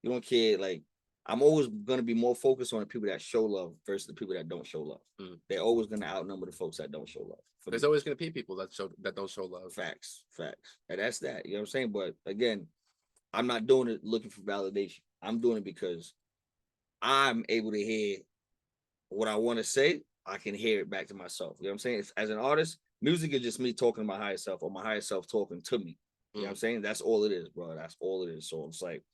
you don't care. Like, I'm always gonna be more focused on the people that show love versus the people that don't show love. They're always gonna outnumber the folks that don't show love. There's always gonna be people that don't show love. Facts, and that's that. You know what I'm saying? But again, I'm not doing it looking for validation. I'm doing it because I'm able to hear what I want to say. I can hear it back to myself. You know what I'm saying? As an artist, music is just me talking to my higher self, or my higher self talking to me. You know what I'm saying? That's all it is, bro. That's all it is. So it's like,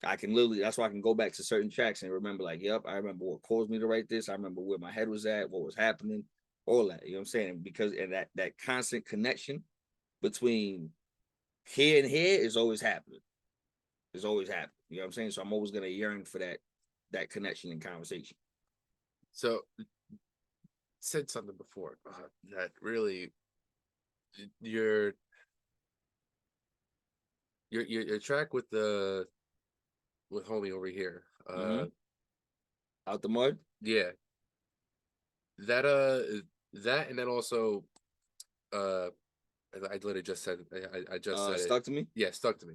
I can literally, that's why I can go back to certain tracks and remember, like, yep, I remember what caused me to write this. I remember where my head was at, what was happening, all that. You know what I'm saying? Because that constant connection between here and here is always happening. It's always happening. You know what I'm saying? So I'm always gonna yearn for that connection and conversation. So, said something before that really your track with homie over here, Out the mud. Yeah, that and then also I literally just said I just said Stuck to Me. Yeah, Stuck to Me.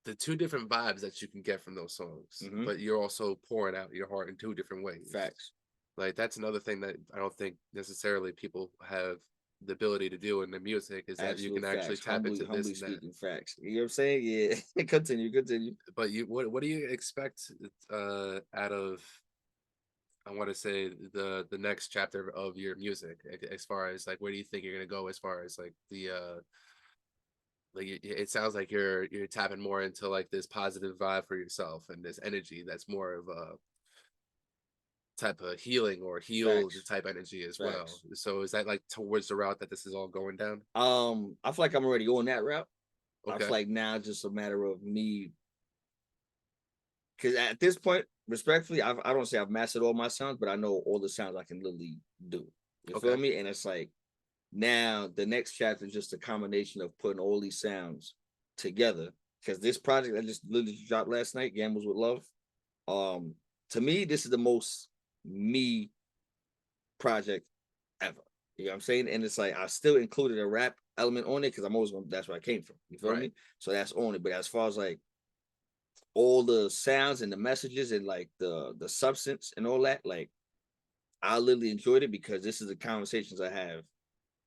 The two different vibes that you can get from those songs, but you're also pouring out your heart in two different ways. Facts. Like, that's another thing that I don't think necessarily people have the ability to do in the music, is that you can actually tap into this and speaking that. Facts. You know what I'm saying? Yeah. Continue. But what do you expect out of, I want to say, the next chapter of your music, as far as like, where do you think you're gonna go as far as like the like, it sounds like you're tapping more into like this positive vibe for yourself and this energy that's more of a type of healing or healed type energy as well. So is that like towards the route that this is all going down? I feel like I'm already on that route. Okay. I feel like now it's just a matter of me, because at this point, respectfully, I don't say I've mastered all my sounds, but I know all the sounds I can literally do. You feel me? And it's like, now the next chapter is just a combination of putting all these sounds together, because this project I just literally dropped last night, Gambles with Love, to me, this is the most me project ever. You know what I'm saying? And it's like, I still included a rap element on it because I'm always going, that's where I came from. You feel me? So that's on it. But as far as like all the sounds and the messages and like the substance and all that, like, I literally enjoyed it because this is the conversations I have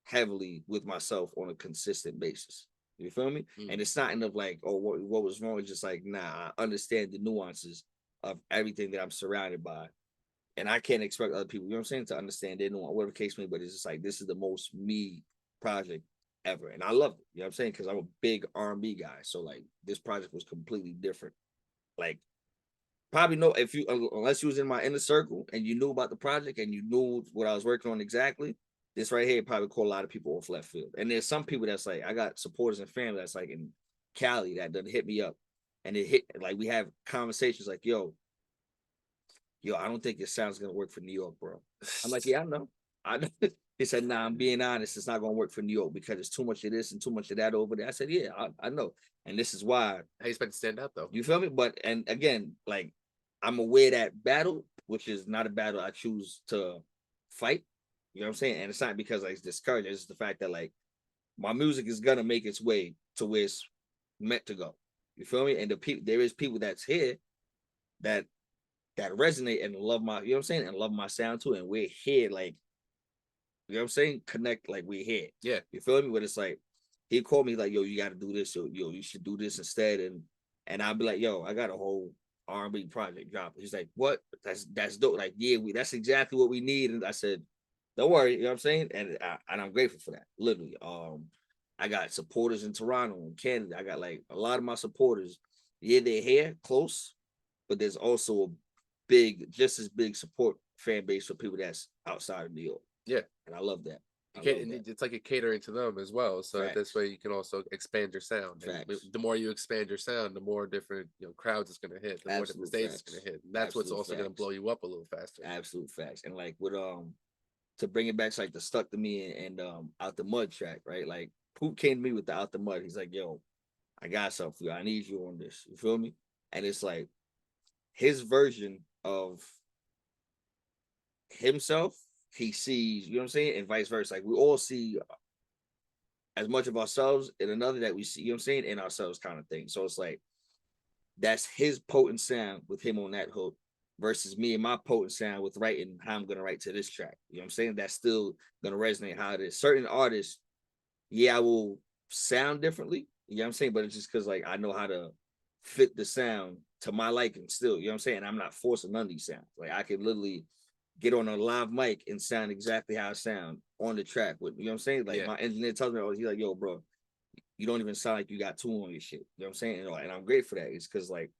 heavily with myself on a consistent basis. You feel me? And it's not enough like, oh, what was wrong? It's just like, nah, I understand the nuances of everything that I'm surrounded by. And I can't expect other people, you know what I'm saying, to understand their nuance, whatever case may be, but it's just like, this is the most me project ever. And I love it, you know what I'm saying? Because I'm a big R&B guy. So like, this project was completely different. Like, probably know if you, unless you was in my inner circle and you knew about the project and you knew what I was working on exactly, this right here probably caught a lot of people off left field. And there's some people that's like, I got supporters and family that's like in Cali that done hit me up, and it hit, like, we have conversations like, yo, I don't think this sound's gonna work for New York, bro. I'm like, yeah, I know. He said, nah, I'm being honest, it's not gonna work for New York because there's too much of this and too much of that over there. I said, yeah, I know. And this is why. How you expect to stand out though? You feel me? But, and again, like, I'm aware that battle, which is not a battle I choose to fight. You know what I'm saying? And it's not because like, it's discouraging. It's the fact that like, my music is gonna make its way to where it's meant to go. You feel me? And there is people that's here that resonate and love my, you know what I'm saying, and love my sound too. And we're here, like, you know what I'm saying, connect, like, we're here. Yeah. You feel me? But it's like, he called me like, yo, you got to do this. Yo, you should do this instead. And I'll be like, yo, I got a whole R&B project drop. He's like, what? That's dope. Like, yeah, that's exactly what we need. And I said, don't worry. You know what I'm saying? And I'm grateful for that. Literally. I got supporters in Toronto and Canada. I got like a lot of my supporters. Yeah, they're here close, but there's also just as big support fan base for people that's outside of New York. Yeah, and I love that. It's like you're catering to them as well. So Facts. this way you can also expand your sound. The more you expand your sound, the more different crowds it's going to hit. The more different stages it's going to hit. And that's what's also going to blow you up a little faster. Absolute facts. And like with to bring it back to like the Stuck to Me and Out the Mud track, right? Like Poop came to me with the Out the Mud. He's like, yo, I got something for you. I need you on this. You feel me? And it's like his version of himself, he sees, you know what I'm saying? And vice versa. Like we all see as much of ourselves in another that we see, you know what I'm saying, in ourselves kind of thing. So it's like that's his potent sound with him on that hook versus me and my potent sound with writing how I'm gonna write to this track. You know what I'm saying? That's still gonna resonate how it is. Certain artists, yeah, I will sound differently, you know what I'm saying? But it's just because like I know how to fit the sound to my liking still, you know what I'm saying? I'm not forcing none of these sounds. Like I can literally get on a live mic and sound exactly how I sound on the track with, you know what I'm saying? Like my engineer tells me, he's like, yo, bro, you don't even sound like you got two on your shit. You know what I'm saying? And I'm great for that. It's because like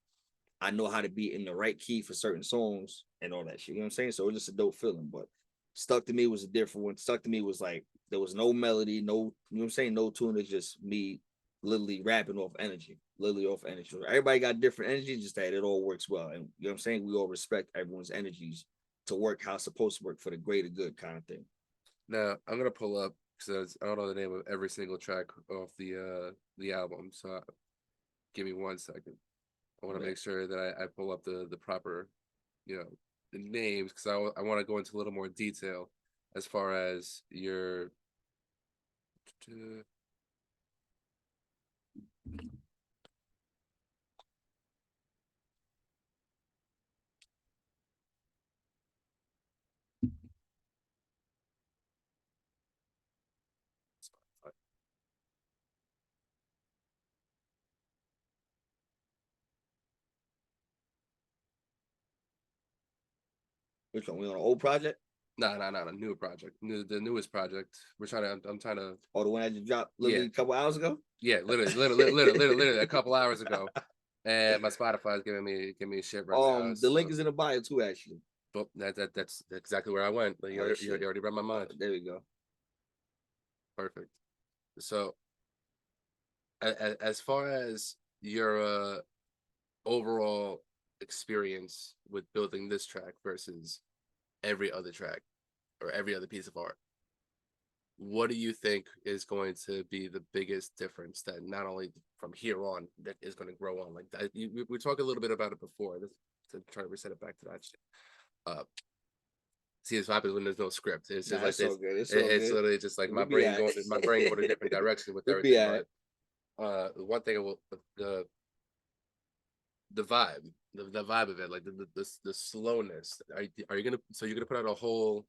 I know how to be in the right key for certain songs and all that shit. You know what I'm saying? So it's just a dope feeling. But Stuck to Me was a different one. Stuck to Me was like there was no melody, no, you know what I'm saying? No tune. It's just me literally rapping off energy. Literally off energy. Everybody got different energy, just that it all works well. And you know what I'm saying? We all respect everyone's energies to work how it's supposed to work for the greater good kind of thing. Now I'm gonna pull up because I don't know the name of every single track off the album. So give me 1 second. I want to make sure that I pull up the proper, the names because I want to go into a little more detail as far as your. Which one? We on an old project? No, new project. The newest project. I'm trying to. Oh, the one that just dropped literally a couple hours ago? Yeah, literally a couple hours ago. And my Spotify is giving me shit right now. The link is in the bio too, actually. But that's exactly where I went. You already read my mind. There we go. Perfect. So, as far as your overall experience with building this track versus every other track or every other piece of art, what do you think is going to be the biggest difference that not only from here on that is going to grow on? Like that, we talked a little bit about it before. To try to reset it back to that shit. See, it's what happens when there's no script. It's just like this. It's literally just like my brain going a different direction with everything. But one thing the vibe, the vibe of it, like the slowness. Are you gonna put out a whole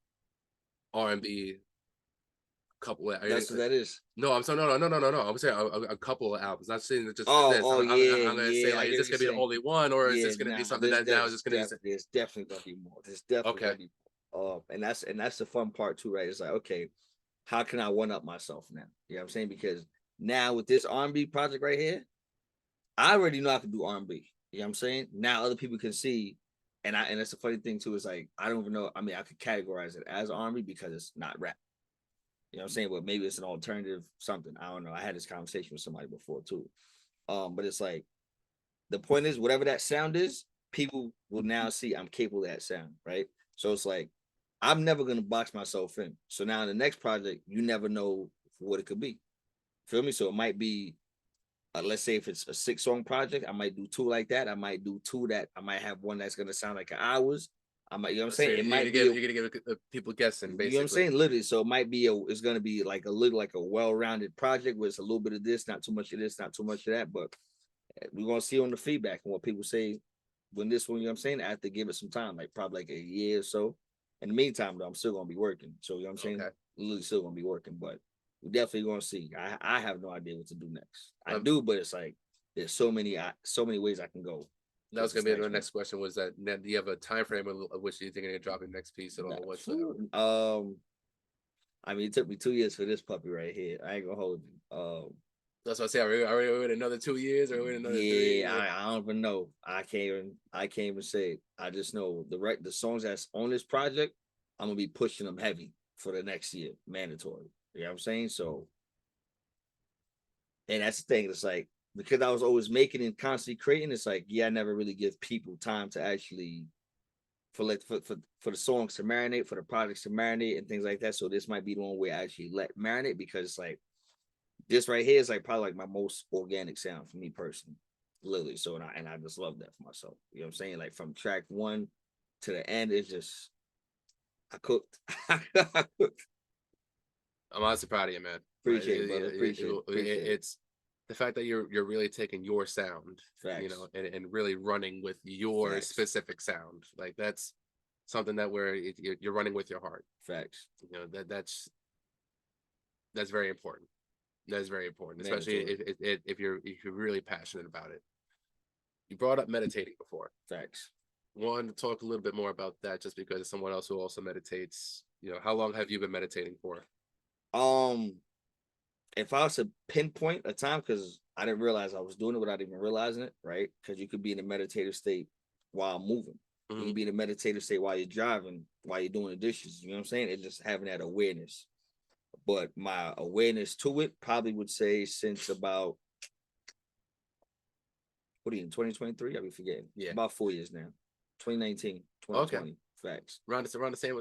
R&B couple? That's what that is. No, I'm saying no. I'm saying a couple of albums. Not saying that just this. I'm gonna say like, is this gonna be the only one, or is this gonna be something that now is just gonna? There's definitely gonna be more. There's definitely gonna be more. And that's the fun part too, right? It's like, okay, how can I one up myself now? You know what I'm saying? Because now with this R&B project right here, I already know I can do R&B. You know what I'm saying? Now other people can see, and that's the funny thing too. Is like I don't even know. I mean, I could categorize it as R&B because it's not rap. You know what I'm saying? But maybe it's an alternative something. I don't know. I had this conversation with somebody before too. But it's like the point is, whatever that sound is, people will now see I'm capable of that sound, right? So it's like I'm never gonna box myself in. So now in the next project, you never know what it could be. Feel me? So it might be, let's say if it's a 6-song project, I might do 2 like that. I might do 2 that I might have one that's gonna sound like an hours. I might, you know what I'm saying? It might be you're gonna give people guessing, basically. You know what I'm saying? Literally. So it might be it's gonna be like a little like a well-rounded project where it's a little bit of this, not too much of this, not too much of that. But we're gonna see on the feedback and what people say when this one, you know what I'm saying? I have to give it some time, like probably like a year or so. In the meantime, though, I'm still gonna be working. So you know what I'm saying? Literally still gonna be working, but we're definitely gonna see. I have no idea what to do next. I do, but it's like there's so many ways I can go. That was gonna be the next question. Was that do you have a time frame of which you think you're gonna drop your next piece at all? I mean, it took me 2 years for this puppy right here. I ain't gonna hold you. That's what I say. Are we wait another 2 years or wait another 3? I don't even know. I can't even say it. I just know the songs that's on this project, I'm gonna be pushing them heavy for the next year, mandatory. You know what I'm saying? So, and that's the thing. It's like because I was always making and constantly creating, it's like, I never really give people time to actually for the songs to marinate, for the projects to marinate and things like that. So this might be the one where I actually let marinate because it's like this right here is like probably like my most organic sound for me personally, literally. So and I just love that for myself. You know what I'm saying? Like from track 1 to the end, it's just I cooked. I cooked. I'm honestly proud of you, man. Appreciate it, brother. Appreciate it. It's the fact that you're really taking your sound, Facts. and really running with your Facts. specific sound. Like that's something that where you're running with your heart. Facts. That's very important. That's very important, especially if you're really passionate about it. You brought up meditating before. Facts. Want to talk a little bit more about that, just because someone else who also meditates. How long have you been meditating for? If I was to pinpoint a time, because I didn't realize I was doing it without even realizing it, right? Because you could be in a meditative state while moving. Mm-hmm. You can be in a meditative state while you're driving, while you're doing the dishes. You know what I'm saying? It's just having that awareness. But my awareness to it probably would say since about, what are you in 2023? I'll be forgetting. Yeah. About 4 years now. 2019, 2020. Okay. Facts. Around the same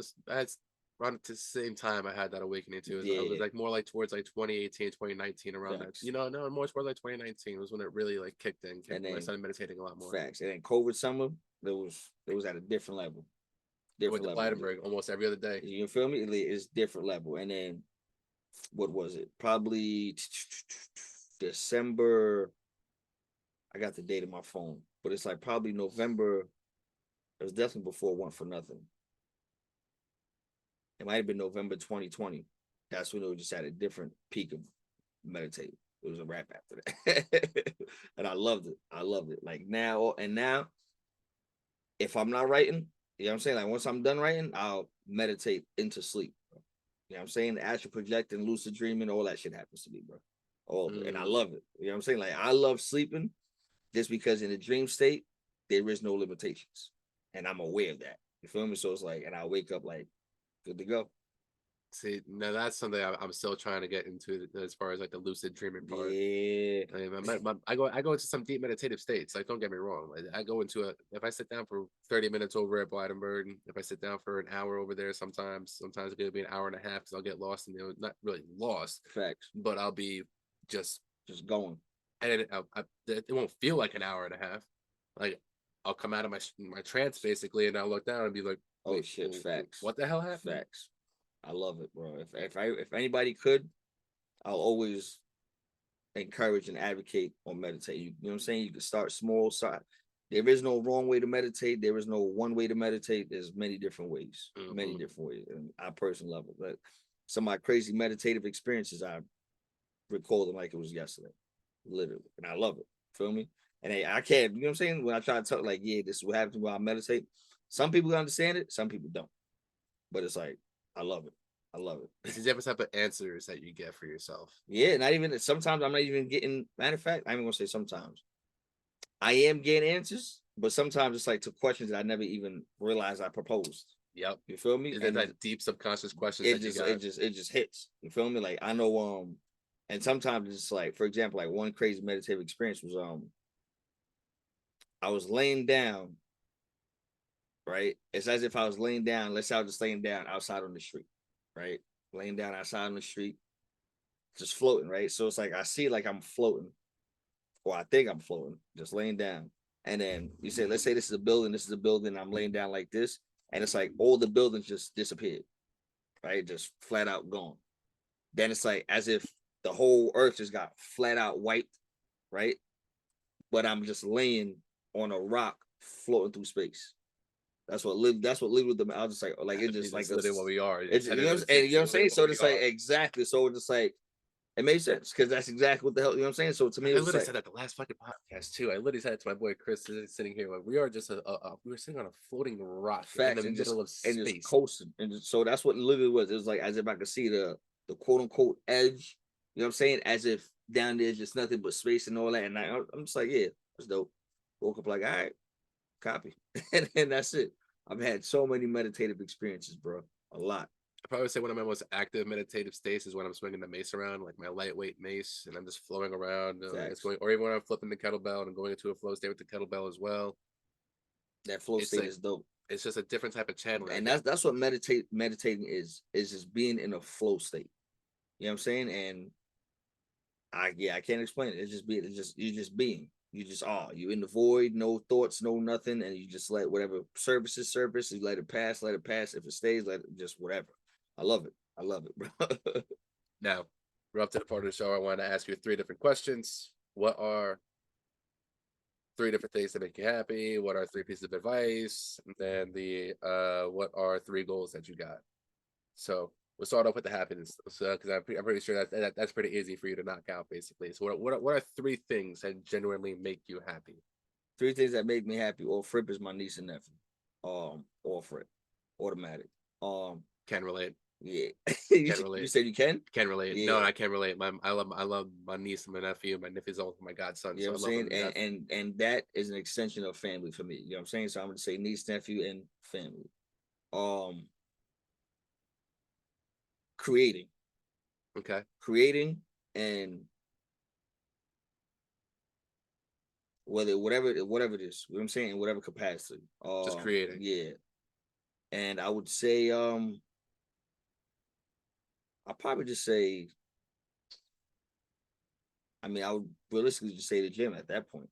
around the same time I had that awakening too. It was like more like towards like 2018, 2019, around facts. That. No, more towards like 2019 was when it really like kicked in. And then I started meditating a lot more. Facts. And then COVID summer, it was at a different level. I went to Blydenburg almost every other day. You feel me? It's different level. And then what was it? Probably December. I got the date on my phone, but it's like probably November. It was definitely before One for Nothing. It might have been November 2020. That's when it was just at a different peak of meditating. It was a wrap after that. And I loved it. Like now, if I'm not writing, you know what I'm saying? Like once I'm done writing, I'll meditate into sleep. You know what I'm saying? The astral projecting, lucid dreaming, all that shit happens to me, bro. All of it. And I love it. You know what I'm saying? Like I love sleeping just because in the dream state, there is no limitations. And I'm aware of that. You feel me? So it's like, and I wake up like, good to go. See, now that's something I'm still trying to get into as far as like the lucid dreaming part. Yeah. I go into some deep meditative states. Like, don't get me wrong. I go into if I sit down for 30 minutes over at Blydenburg, if I sit down for an hour over there, sometimes it's going to be an hour and a half because I'll get lost and not really lost. Facts. But I'll be just going. And it won't feel like an hour and a half. Like I'll come out of my trance basically, and I'll look down and be like, "Oh shit, facts! What the hell happened?" Facts. I love it, bro. If anybody could, I'll always encourage and advocate on meditate. You know what I'm saying? You can start small. There is no wrong way to meditate. There is no one way to meditate. There's many different ways. Mm-hmm. Many different ways, and I personally love it. But some of my crazy meditative experiences, I recall them like it was yesterday, literally, and I love it. Feel me? And I can't. You know what I'm saying? When I try to talk, like, yeah, this is what happens while I meditate. Some people understand it. Some people don't. But it's like, I love it. I love it. It's the different type of answers that you get for yourself. Yeah, not even sometimes I'm not even getting. Matter of fact, I'm even gonna say sometimes I am getting answers, but sometimes it's like to questions that I never even realized I proposed. Yep, you feel me? And that deep subconscious questions it just hits. You feel me? Like I know. And sometimes it's like, for example, like one crazy meditative experience was I was laying down. Right, it's as if I was laying down. Let's say I was just laying down outside on the street. Right, laying down outside on the street, just floating. Right, so it's like I see like I'm floating, or I think I'm floating, just laying down. And then you say, let's say this is a building. I'm laying down like this, and it's like all the buildings just disappeared. Right, just flat out gone. Then it's like as if the whole earth just got flat out wiped. Right, but I'm just laying on a rock floating through space. That's what lived with them. I was just like it just like literally what we are. It's, you know what I'm saying? So it's like exactly. So it's just like it made sense because that's exactly what the hell, you know what I'm saying? So to me, I literally said that the last fucking podcast too. I literally said it to my boy Chris sitting here. Like, we are just we were sitting on a floating rock in the middle of space, and just coasting. And so that's what it literally was. It was like as if I could see the quote unquote edge. You know what I'm saying? As if down there, just nothing but space and all that. And I'm just like, yeah, that's dope. Woke up like, all right, copy. and that's it. I've had so many meditative experiences, bro. A lot. I probably say one of my most active meditative states is when I'm swinging the mace around, like my lightweight mace, and I'm just flowing around. It's going, or even when I'm flipping the kettlebell and I'm going into a flow state with the kettlebell as well. That flow state is dope. It's just a different type of channel. And that's what meditating is just being in a flow state. You know what I'm saying? And I can't explain it. It's just you're just being. You just are. You in the void, no thoughts, no nothing, and you just let whatever service. You let it pass. If it stays, let it just whatever. I love it, bro. Now, we're up to the part of the show. I want to ask you 3 different questions. What are 3 different things that make you happy? What are 3 pieces of advice? And then what are 3 goals that you got? So we'll start off with the happiness, because I'm pretty sure that's pretty easy for you to knock out, basically. So what are 3 things that genuinely make you happy? 3 things that make me happy. Or Fripp is my niece and nephew. Or Fripp, automatic. Can relate. Yeah. You said you can? Can relate. Yeah. No, I can't relate. I love my niece and my nephew. My nephew's also my godson. You know what I'm saying? And that is an extension of family for me. You know what I'm saying? So I'm gonna say niece, nephew, and family. Creating. Okay. Creating, and whatever it is, you know what I'm saying, in whatever capacity. Just creating. Yeah. And I would say I'll probably just say, I mean, I would realistically just say the gym at that point,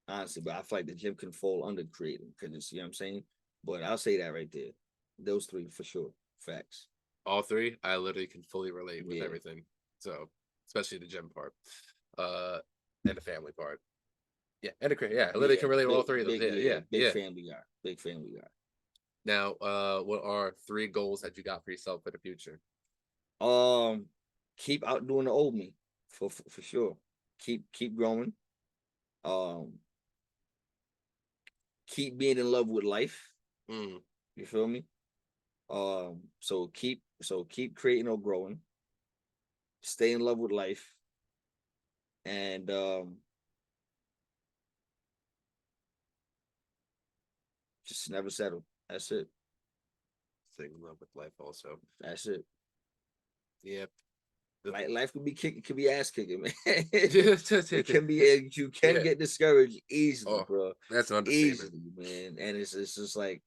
honestly, but I feel like the gym can fall under creating, because it's, you know what I'm saying? But I'll say that right there. Those 3 for sure. Facts. All 3, I literally can fully relate with everything. So, especially the gym part, and the family part. Yeah, and the creating. Yeah, I literally can relate with all 3 of those. Big family guy. Big family guy. Now, what are 3 goals that you got for yourself for the future? Keep outdoing the old me, for sure. Keep growing. Keep being in love with life. You feel me? So keep creating or growing. Stay in love with life. And just never settle. That's it. Stay in love with life also. That's it. Yep. Life could be ass kicking, man. It can be, you can get discouraged easily, bro. That's an understatement. Easily, man. And it's just like,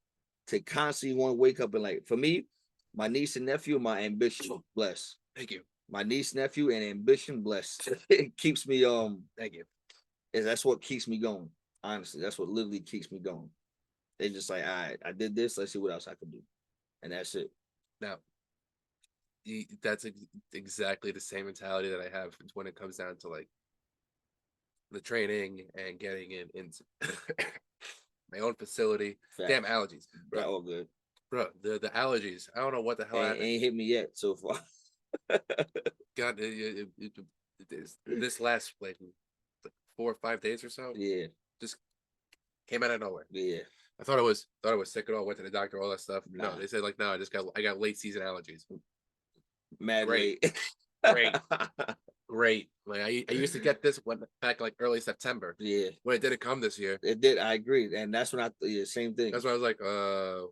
to constantly want to wake up and, like, for me, my niece and nephew, my ambition, bless. Thank you. My niece, nephew, and ambition, bless. It keeps me thank you. That's what keeps me going. Honestly, that's what literally keeps me going. They just like, all right, I did this. Let's see what else I can do, and that's it. Now, that's exactly the same mentality that I have when it comes down to, like, the training and getting into my own facility. Facts. Damn allergies, bro. All good, bro. The allergies. I don't know what the hell happened. Ain't hit me yet so far. God, this last like 4 or 5 days or so. Yeah, just came out of nowhere. Yeah, I thought I was sick at all. Went to the doctor, all that stuff. Nah. No, they said, like, no, I got late season allergies. Mad great. Late. Great. Like I used to get this back like early September. Yeah. When it didn't come this year. It did. I agree. And that's when same thing. That's why I was like,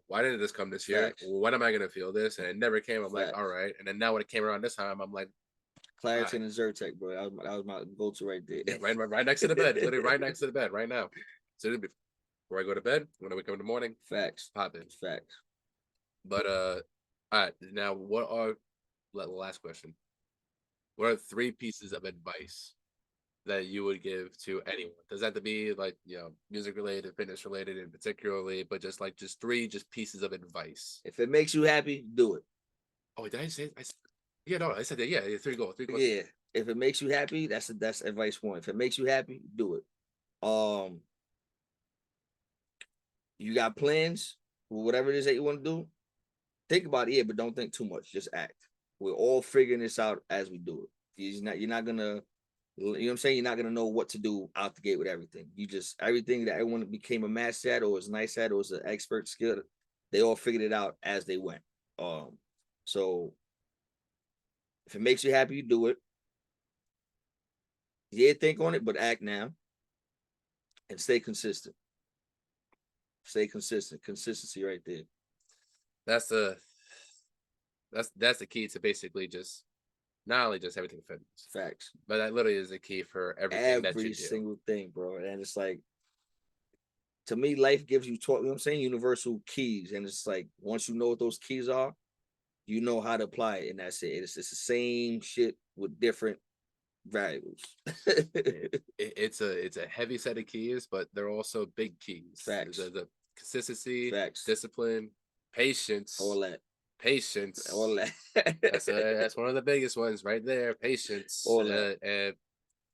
why didn't this come this year? When am I gonna feel this? And it never came. I'm like, all right. And then now when it came around this time, I'm like, Claritin and Zyrtec, bro. That was my go-to right there. Yeah, right next to the bed. Literally right next to the bed right now. So before I go to bed, when I wake up in the morning, facts. Pop it. Facts. But all right. Now what are last question. What are 3 pieces of advice that you would give to anyone? Does that have to be like, music related, fitness related, and particularly, but just 3 pieces of advice? If it makes you happy, do it. Oh, did I say? Yeah, no, I said that. Yeah, 3 goals. 3 goals. Yeah, if it makes you happy, that's advice 1. If it makes you happy, do it. You got plans, whatever it is that you want to do. Think about it, but don't think too much. Just act. We're all figuring this out as we do it. You're not gonna, you know what I'm saying? You're not gonna know what to do out the gate with everything. Everything that everyone became a master at, or was nice at, or was an expert skill, they all figured it out as they went. So if it makes you happy, you do it. Yeah, think on it, but act now and stay consistent. Stay consistent. Consistency right there. That's the key to basically just not only just everything fitness. Facts. But that literally is the key for everything that you do. Every single thing, bro. And it's like, to me, life gives you, you know what I'm saying, universal keys. And it's like, once you know what those keys are, you know how to apply it. And that's it. It's the same shit with different variables. It's a heavy set of keys, but they're also big keys. Facts. The consistency, facts, discipline, patience, all that. Patience. All that. That's one of the biggest ones right there. Patience. All that.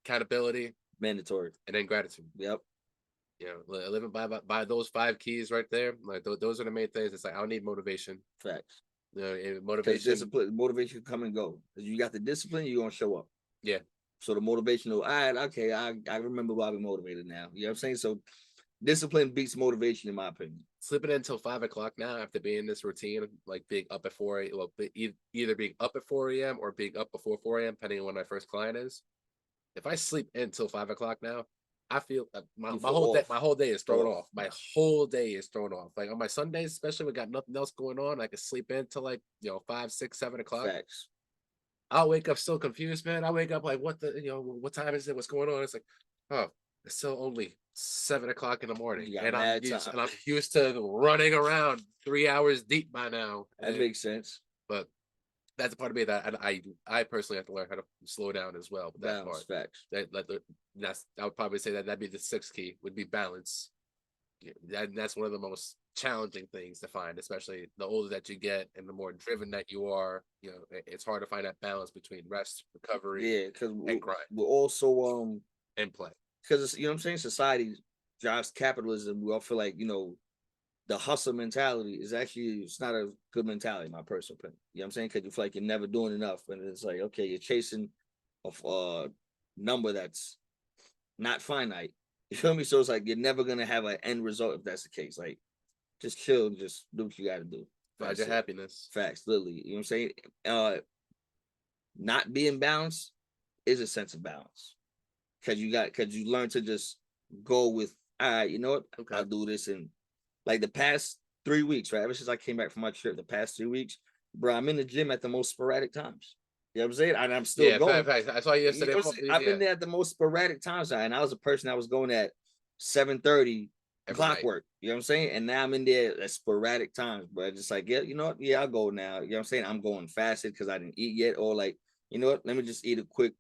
Accountability. Mandatory. And then gratitude. Yep. You know, living by those 5 keys right there. Like those are the main things. It's like I don't need motivation. Facts. You know, motivation. Discipline, motivation come and go. You got the discipline, you're gonna show up. Yeah. So the motivation, all right, okay, I remember why I'm motivated now. You know what I'm saying? So discipline beats motivation, in my opinion. Sleeping until 5 o'clock now after being in this routine, like being up at 4 a.m. Well, either being up at 4 a.m. or being up before 4 a.m. depending on when my first client is. If I sleep until 5 o'clock now, I feel my whole day is thrown off. My whole day is thrown off. Like on my Sundays, especially when I got nothing else going on, I can sleep in till like 5, 6, 7 o'clock. Facts. I'll wake up so confused, man. I wake up like, what time is it? What's going on? It's like, oh, it's still only 7 o'clock in the morning, and I'm used to running around 3 hours deep by now. That makes sense. But that's a part of me that I personally have to learn how to slow down as well. That balance, part. Facts. I would probably say that'd be the 6th key would be balance. That's one of the most challenging things to find, especially the older that you get and the more driven that you are. It's hard to find that balance between rest, recovery, because and grind. We're also and play. Because you know what I'm saying, society drives capitalism. We all feel like the hustle mentality is actually, it's not a good mentality, in my personal opinion. You know what I'm saying? Because you feel like you're never doing enough, and it's like, okay, you're chasing a number that's not finite. You feel me? So it's like you're never gonna have an end result if that's the case. Like, just chill and just do what you got to do. Find your happiness. Facts, literally. You know what I'm saying? Not being balanced is a sense of balance, because you learn to just go with, all right, you know what? Okay. I'll do this. And like the past 3 weeks, right? Ever since I came back from my trip, the past 3 weeks, bro, I'm in the gym at the most sporadic times. You know what I'm saying? And I'm still going. Fact. I saw you yesterday. I've been there at the most sporadic times, and I was a person that was going at 7:30 clockwork. You know what I'm saying? And now I'm in there at sporadic times, but just like, yeah, you know what? Yeah, I'll go now. You know what I'm saying? I'm going fasted because I didn't eat yet, or like, you know what? Let me just eat a quick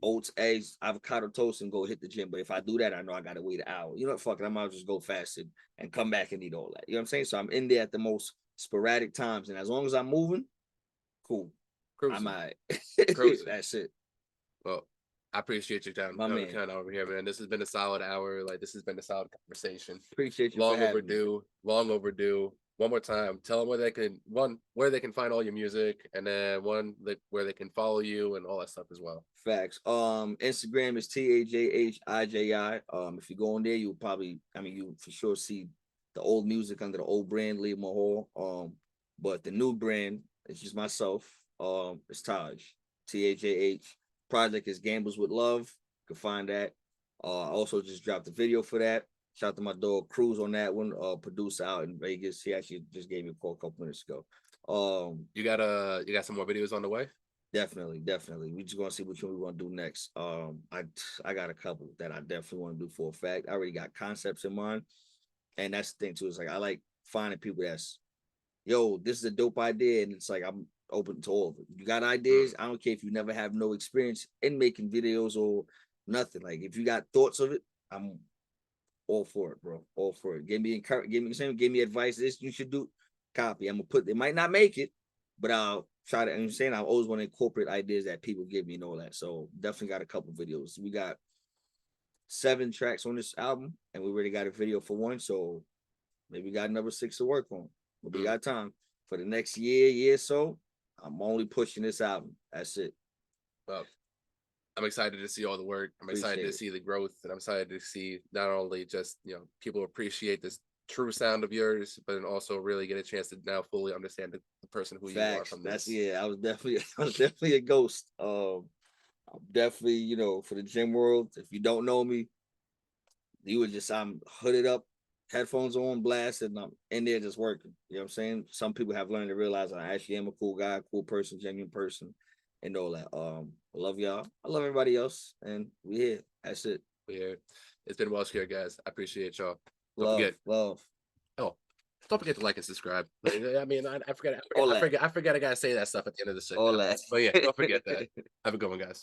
oats, eggs, avocado toast, and go hit the gym. But if I do that, I know I gotta wait an hour. You know what? Fuck it. I might just go fasted and come back and eat all that. You know what I'm saying? So I'm in there at the most sporadic times, and as long as I'm moving, cool. Cruising. I'm all right. That's it. Well, I appreciate your time coming over here, man. This has been a solid hour. Like, this has been a solid conversation. Appreciate you. Long overdue. Long overdue. One more time, tell them where they can find all your music, and then where they can follow you and all that stuff as well. Facts. Instagram is TAJHIJI. If you go on there, you'll probably, you for sure see the old music under the old brand, Liam Mahal. But the new brand, it's just myself. It's Tajh, TAJH. Project is Gambles with Love. You can find that. I also just dropped a video for that. Shout out to my dog Cruz on that one, producer out in Vegas. He actually just gave me a call a couple minutes ago. You got some more videos on the way? Definitely. We just gonna see which one we want to do next. I got a couple that I definitely want to do for a fact. I already got concepts in mind, and that's the thing too. It's like I like finding people that's, yo, this is a dope idea, and it's like I'm open to all of it. You got ideas? I don't care if you never have no experience in making videos or nothing. Like if you got thoughts of it, I'm all for it, bro. All for it. Give me advice. This you should do. Copy. I'm gonna put. They might not make it, but I'll try to. I'm saying I always want to incorporate ideas that people give me and all that. So definitely got a couple videos. We got 7 tracks on this album, and we already got a video for 1. So maybe we got another 6 to work on. But we got time for the next year or so. I'm only pushing this album. That's it. Well, I'm excited to see all the work. I'm excited to see the growth, and I'm excited to see not only just people appreciate this true sound of yours, but then also really get a chance to now fully understand the person who you are from this. I was definitely a ghost. I'm definitely, you know, for the gym world. If you don't know me, you would just I'm hooded up, headphones on, blast, and I'm in there just working. You know what I'm saying? Some people have learned to realize I actually am a cool guy, cool person, genuine person, and all that. I love y'all. I love everybody else, and we here. That's it. We here. It's been Welshcare, guys. I appreciate y'all. Don't Love, forget. love. Oh, don't forget to like and subscribe. I mean, I forget. I I gotta say that stuff at the end of the shit. all that. But yeah, don't forget that. Have a good one, guys.